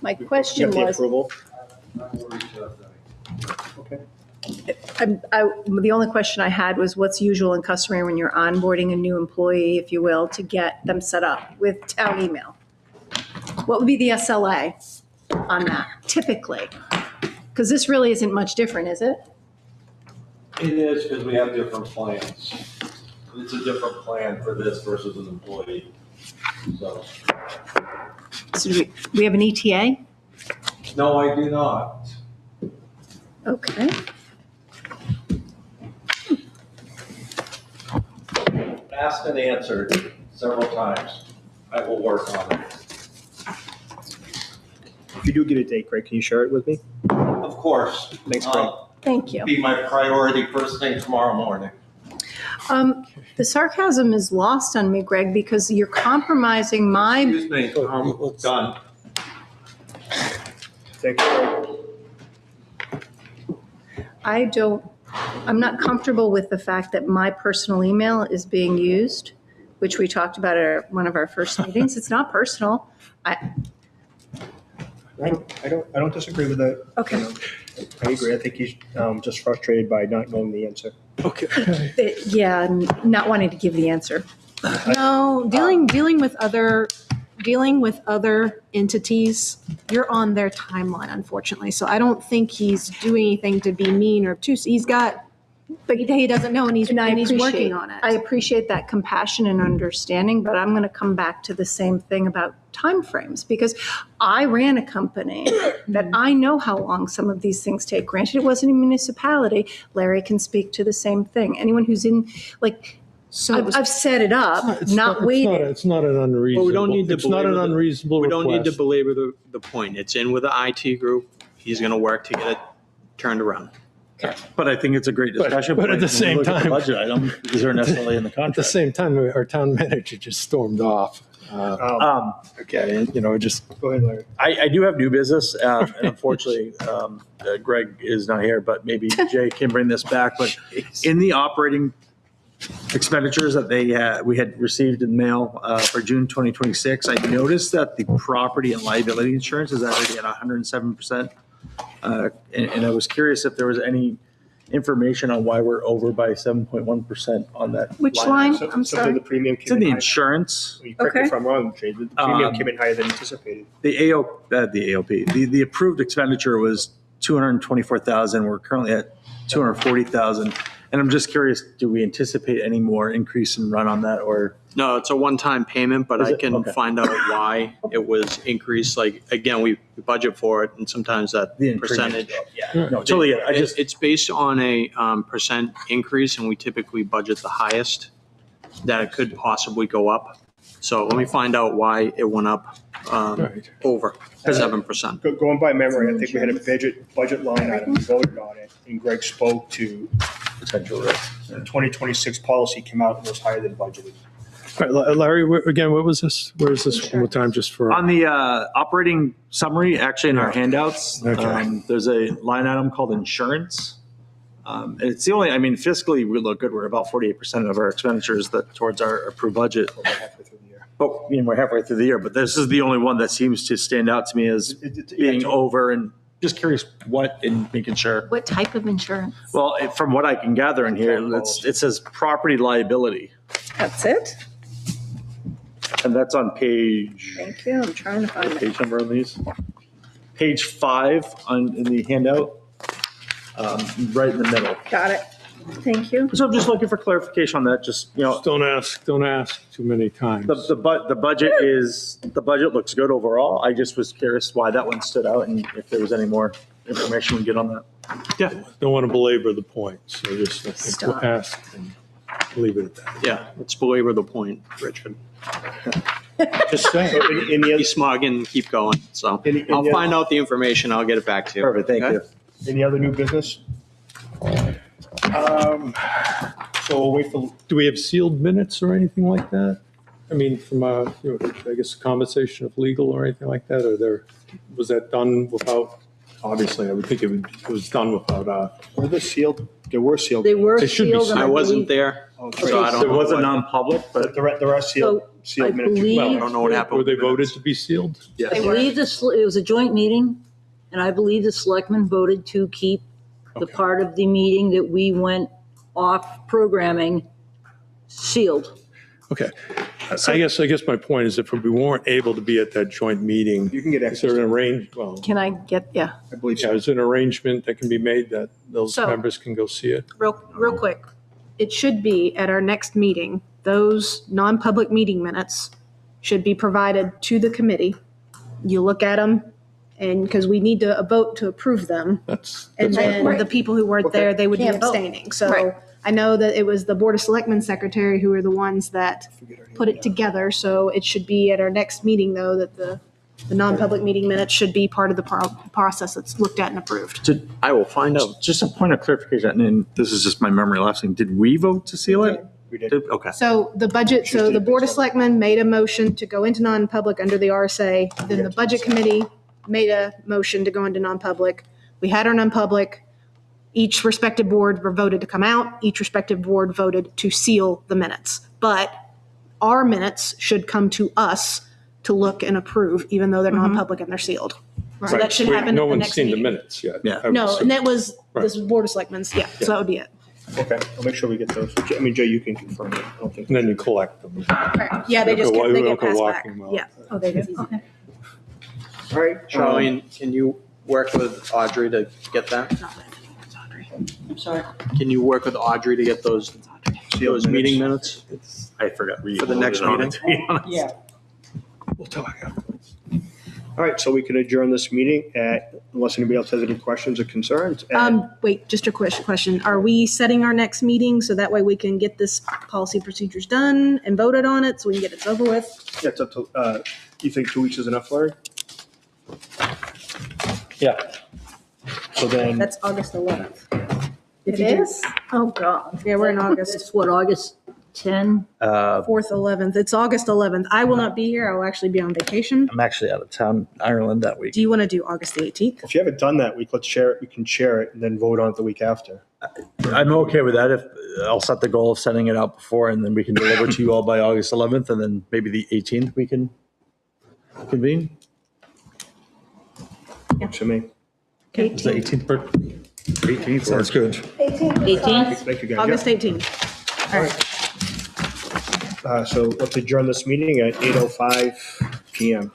My
You
question
have the
was,
approval? Okay.
the only question I had was what's usual and customary when you're onboarding a new employee, if you will, to get them set up with town email? What would be the SLA on that typically? Because this really isn't much different, is it?
It is, because we have different plans. It's a different plan for this versus an employee, so.
So do we have an ETA?
No, I do not.
Okay.
Asked and answered several times. I will work on it.
If you do get a date, Greg, can you share it with me?
Of course.
Thanks, Greg.
Thank you.
Be my priority first thing tomorrow morning.
The sarcasm is lost on me, Greg, because you're compromising my,
Excuse me, I'm done.
Thanks, Greg.
I'm not comfortable with the fact that my personal email is being used, which we talked about at one of our first meetings. It's not personal.
I don't disagree with that.
Okay.
You know, I agree. I think he's just frustrated by not knowing the answer.
Yeah, not wanting to give the answer.
No, dealing with other entities, you're on their timeline, unfortunately. So I don't think he's doing anything to be mean or obtuse. But he doesn't know, and he's
appreciate-
working on it.
I appreciate that compassion and understanding, but I'm going to come back to the same thing about timeframes, because I ran a company that I know how long some of these things take. Granted, it wasn't a municipality. Larry can speak to the same thing. Anyone who's in, like, I've set it up, not waiting.
It's not an unreasonable.
But we don't need to
It's not an
belabor the-
unreasonable
We
request.
don't need to belabor the point. It's in with the IT group. He's going to work to get it turned around.
But I think it's a great discussion.
but at
point
the
when we
same
look at the
time-
Budget item, these are necessarily in the
At the
contract.
same time, our town manager just stormed off. Okay, and, just.
Go ahead, Larry.
I do have new business, and unfortunately, Greg is not here, but maybe Jay can bring this back. But in the operating expenditures that we had received in mail for June 2026, I noticed that the property and liability insurance is already at 107%. And I was curious if there was any information on why we're over by 7.1% on that.
Which line?
So-
I'm
so
sorry.
the premium
It's
came
in the
in higher.
insurance.
You correct me
Okay.
if I'm wrong, Jay. The premium came in higher than anticipated.
The AOP, the approved expenditure was 224,000. We're currently at 240,000. And I'm just curious, do we anticipate any more increase in run on that, or?
No, it's a one-time payment, but
Is
I
it?
can
Okay.
find out why it was increased. Like, again, we budget for it, and sometimes that
The
percentage.
Yeah, no, totally. I just,
It's based on a percent increase, and we typically budget the highest that it could possibly go up. So let me find out why it went up
Right.
over 7%.
Going by memory, I think we had a budget line item, we voted on it, and Greg spoke to
potential risk.
the 2026 policy came out and was higher than budgeted.
All right, Larry, again, what was this? Where is this one more time, just for?
On the operating summary, actually in our handouts,
Okay.
there's a line item called insurance. And it's the only, I mean, fiscally, we look good. We're about 48% of our expenditures towards our approved budget.
Halfway through the year.
But, we're halfway through the year, but this is the only one that seems to stand out to me as being over, and just curious what, and making sure.
What type of insurance?
Well, from what I can gather in here, it says property liability,
That's it?
and that's on page.
Thank you. I'm trying to find it.
Page number on these? Page 5 in the handout, right in the middle.
Got it. Thank you.
So I'm just looking for clarification on that, just,
Just don't ask too many times.
the budget looks good overall. I just was curious why that one stood out, and if there was any more information we get on that.
Yeah,
Don't want to belabor the point, so just I think
Stop.
we'll ask and leave it at that.
yeah, let's belabor the point, Richard.
Just saying.
So in the
Be
other,
smug and keep going. So
Any-
I'll
any
find out the information. I'll get it back to you.
Perfect, thank
Okay?
you.
any other new business? So we'll wait for,
Do we have sealed minutes or anything like that? I mean, from I guess, a conversation of legal or anything like that, or was that done without, obviously, I would think it was done without,
were they sealed? They were sealed.
They were
They should be
sealed. and
I wasn't
believe-
there,
Okay.
so I don't
It
know.
was a
what-
non-public, but
There are sealed,
So,
sealed
I
minutes.
believe-
I don't know what happened.
were they
with the
voted
minutes.
to be sealed?
Yes.
I believe it was a joint meeting, and I believe the selectmen voted to keep the
Okay.
part of the meeting that we went off programming sealed.
Okay. I guess my point is if we weren't able to be at that joint meeting,
You can get
is
access
there an
to it.
arrangement?
Can I get, yeah.
I believe
Yeah,
so.
is there an arrangement that can be made that those
So-
members can go see it?
Real quick, it should be at our next meeting, those non-public meeting minutes should be provided to the committee. You look at them, and, because we need to vote to approve them.
That's
And
my
then
point.
the people who weren't there, they would be
Can't vote.
abstaining. So
Right.
I know that it was the Board of Selectmen secretary who were the ones that put it together. So it should be at our next meeting, though, that the non-public meeting minutes should be part of the process that's looked at and approved.
I will find out.
just a point of clarification, and this is just my memory lapsing. Did we vote to seal it?
We did.
Okay.
So the budget, so the Board of Selectmen made a motion to go into non-public under the RSA. Then the Budget Committee made a motion to go into non-public. We had our non-public. Each respective board were voted to come out. Each respective board voted to seal the minutes. But our minutes should come to us to look and approve, even though they're non-public and they're sealed. So that should
Wait,
happen
no
at the
one's
next
seen the
meeting.
minutes yet.
Yeah.
I would
No,
assume.
and that was,
Right.
this was Board of Selectmen's, yeah, so that would be it.
Okay, I'll make sure we get those. I mean, Jay, you can confirm it. I don't think.
And then you collect them.
Yeah, they just,
Okay,
they
we
get
don't go
passed back.
walking well.
Yeah. Oh, they do, okay.
All right.
Charlene, can you work with Audrey to get that?
Not that, Audrey.
I'm sorry.
Can you work with Audrey to get those meeting minutes
I forgot.
for the next meeting?
Yeah.
We'll talk afterwards.
All right, so we can adjourn this meeting unless anybody else has any questions or concerns.
Wait, just a question. Are we setting our next meeting so that way we can get this policy procedures done and voted on it so we can get it over with?
Yeah, it's up to, you think 2 weeks is enough, Larry?
Yeah.
So then,
That's August 11th.
It is? Oh, God.
Yeah, we're in August.
It's what, August 10?
4th, 11th. It's August 11th. I will not be here. I will actually be on vacation.
I'm actually out of town, Ireland that week.
Do you want to do August the 18th?
if you haven't done that week, let's share it. We can share it and then vote on it the week after.
I'm okay with that. If I'll set the goal of sending it out before, and then we can deliver to you all by August 11th, and then maybe the 18th we can convene.
Works for me.
Is the 18th? 18th sounds good.
18th?
Thank you, guys.
August 18th.
So let's adjourn this meeting at 8:05 PM.